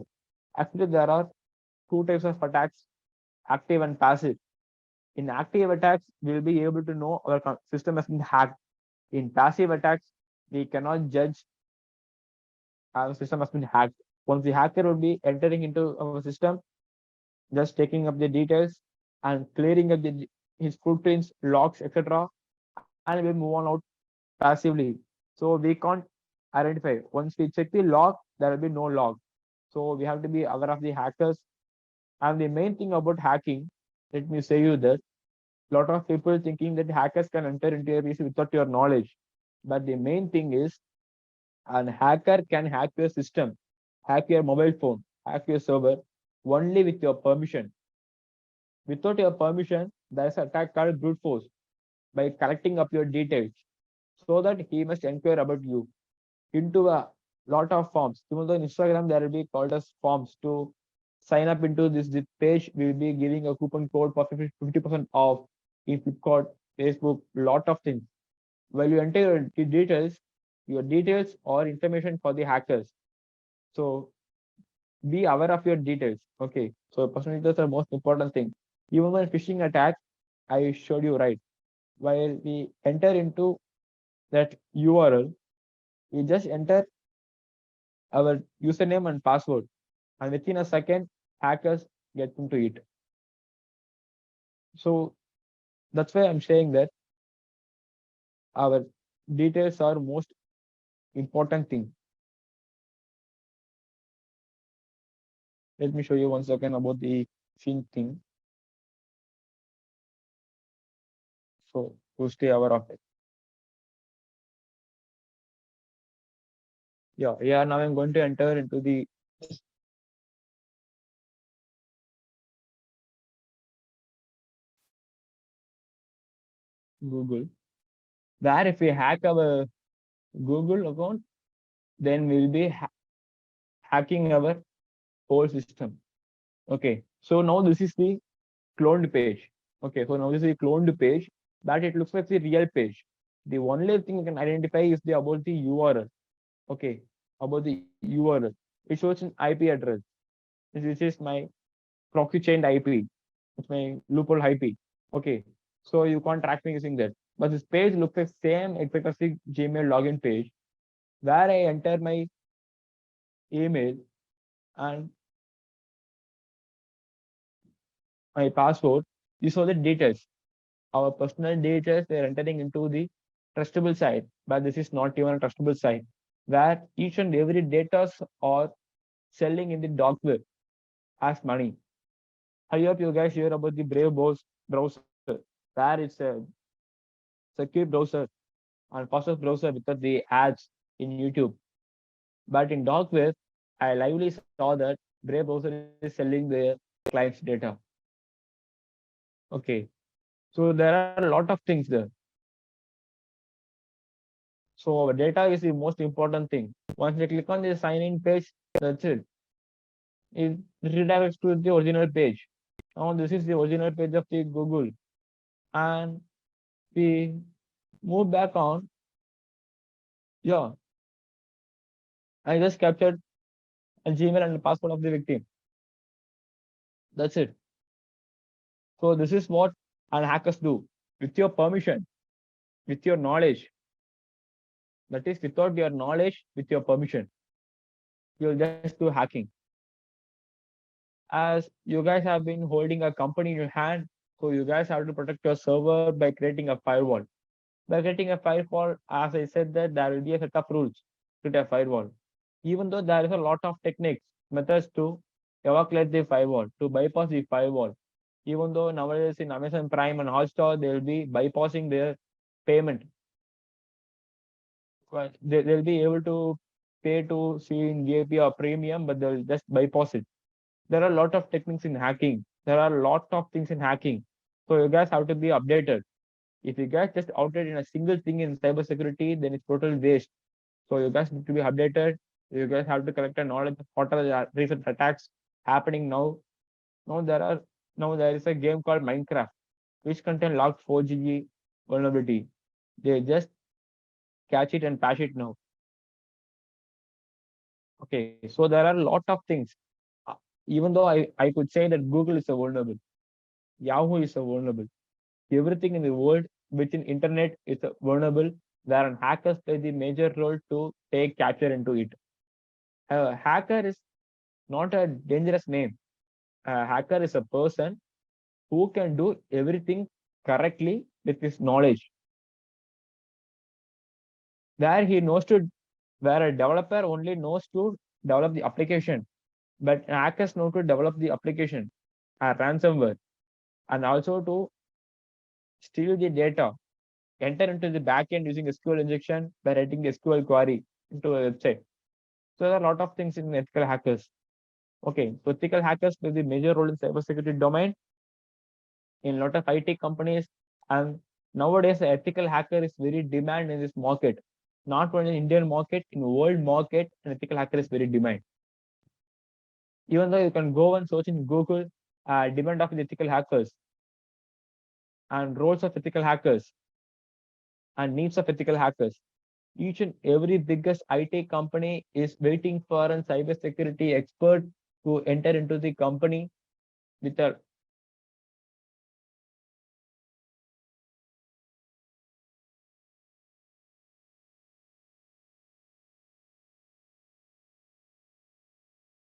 Actually, there are two types of attacks, active and passive. In active attacks, we'll be able to know our system has been hacked. In passive attacks, we cannot judge our system has been hacked. Once the hacker will be entering into our system, just taking up the details and clearing up his footprints, logs, etc., and we'll move on out passively. So we can't identify. Once we check the log, there will be no log. So we have to be aware of the hackers. And the main thing about hacking, let me say you that a lot of people thinking that hackers can enter into your PC without your knowledge. But the main thing is, an hacker can hack your system, hack your mobile phone, hack your server only with your permission. Without your permission, there is an attack called brute force, by collecting up your details, so that he must inquire about you into a lot of forms. Even though in Instagram there will be called as forms to sign up into this page, we will be giving a coupon code for 50% off in Flipkart, Facebook, lot of things. While you enter your details or information for the hackers. So be aware of your details. Okay. So personal details are the most important thing. Even when phishing attack, I showed you right. While we enter into that URL, we just enter our username and password, and within a second, hackers get into it. So that's why I'm saying that our details are most important thing. Let me show you once again about the phishing thing. So, to stay aware of it. Yeah. Now I'm going to enter into the Google. Where if we hack our Google account, then we'll be hacking our whole system. Okay. So now this is the cloned page. Okay. So now this is the cloned page, but it looks like the real page. The only thing you can identify is the about the URL. Okay. About the URL. It shows an IP address. This is my proxy chained IP. It's my loophole IP. Okay. So you can't track me using that. But this page looks like same exact as the Gmail login page, where I enter my email and my password. These are the details. Our personal details, they're entering into the trustable site, but this is not even a trustable site, where each and every data are selling in the dark web as money. I hope you guys hear about the Brave browser, where it's a secure browser and fastest browser without the ads in YouTube. But in dark web, I lively saw that Brave browser is selling their clients' data. Okay, so there are a lot of things there. So our data is the most important thing. Once you click on the sign in page, that's it. It redirects to the original page. Now this is the original page of the Google. And we move back on. Yeah, I just captured a Gmail and the password of the victim. That's it. So this is what hackers do with your permission, with your knowledge. That is without your knowledge, with your permission. You'll just do hacking. As you guys have been holding a company in your hand, so you guys have to protect your server by creating a firewall. By creating a firewall, as I said, that there will be a set of rules to a firewall. Even though there is a lot of techniques, methods to evacuate the firewall, to bypass the firewall. Even though nowadays in Amazon Prime and Hotstar, they will be bypassing their payment. They'll be able to pay to see in VIP or premium, but they'll just bypass it. There are a lot of techniques in hacking. There are a lot of things in hacking. So you guys have to be updated. If you guys just outdated in a single thing in cybersecurity, then it's total waste. So you guys need to be updated. You guys have to collect a knowledge of what are the recent attacks happening now. Now there is a game called Minecraft, which contain locked 4G vulnerability. They just catch it and patch it now. Okay, so there are a lot of things. Even though I could say that Google is a vulnerable, Yahoo is a vulnerable, everything in the world within internet is a vulnerable, where hackers play the major role to take capture into it. A hacker is not a dangerous name. A hacker is a person who can do everything correctly with his knowledge. Where he knows to, where a developer only knows to develop the application, but hackers know to develop the application, a ransomware, and also to steal the data, enter into the backend using SQL injection by writing the SQL query into a website. So there are a lot of things in ethical hackers. Okay, so ethical hackers play the major role in cybersecurity domain in a lot of IT companies, and nowadays the ethical hacker is very demand in this market. Not only in Indian market, in world market, an ethical hacker is very demand. Even though you can go and search in Google, demand of the ethical hackers and roles of ethical hackers and needs of ethical hackers. Each and every biggest IT company is waiting for a cybersecurity expert to enter into the company with a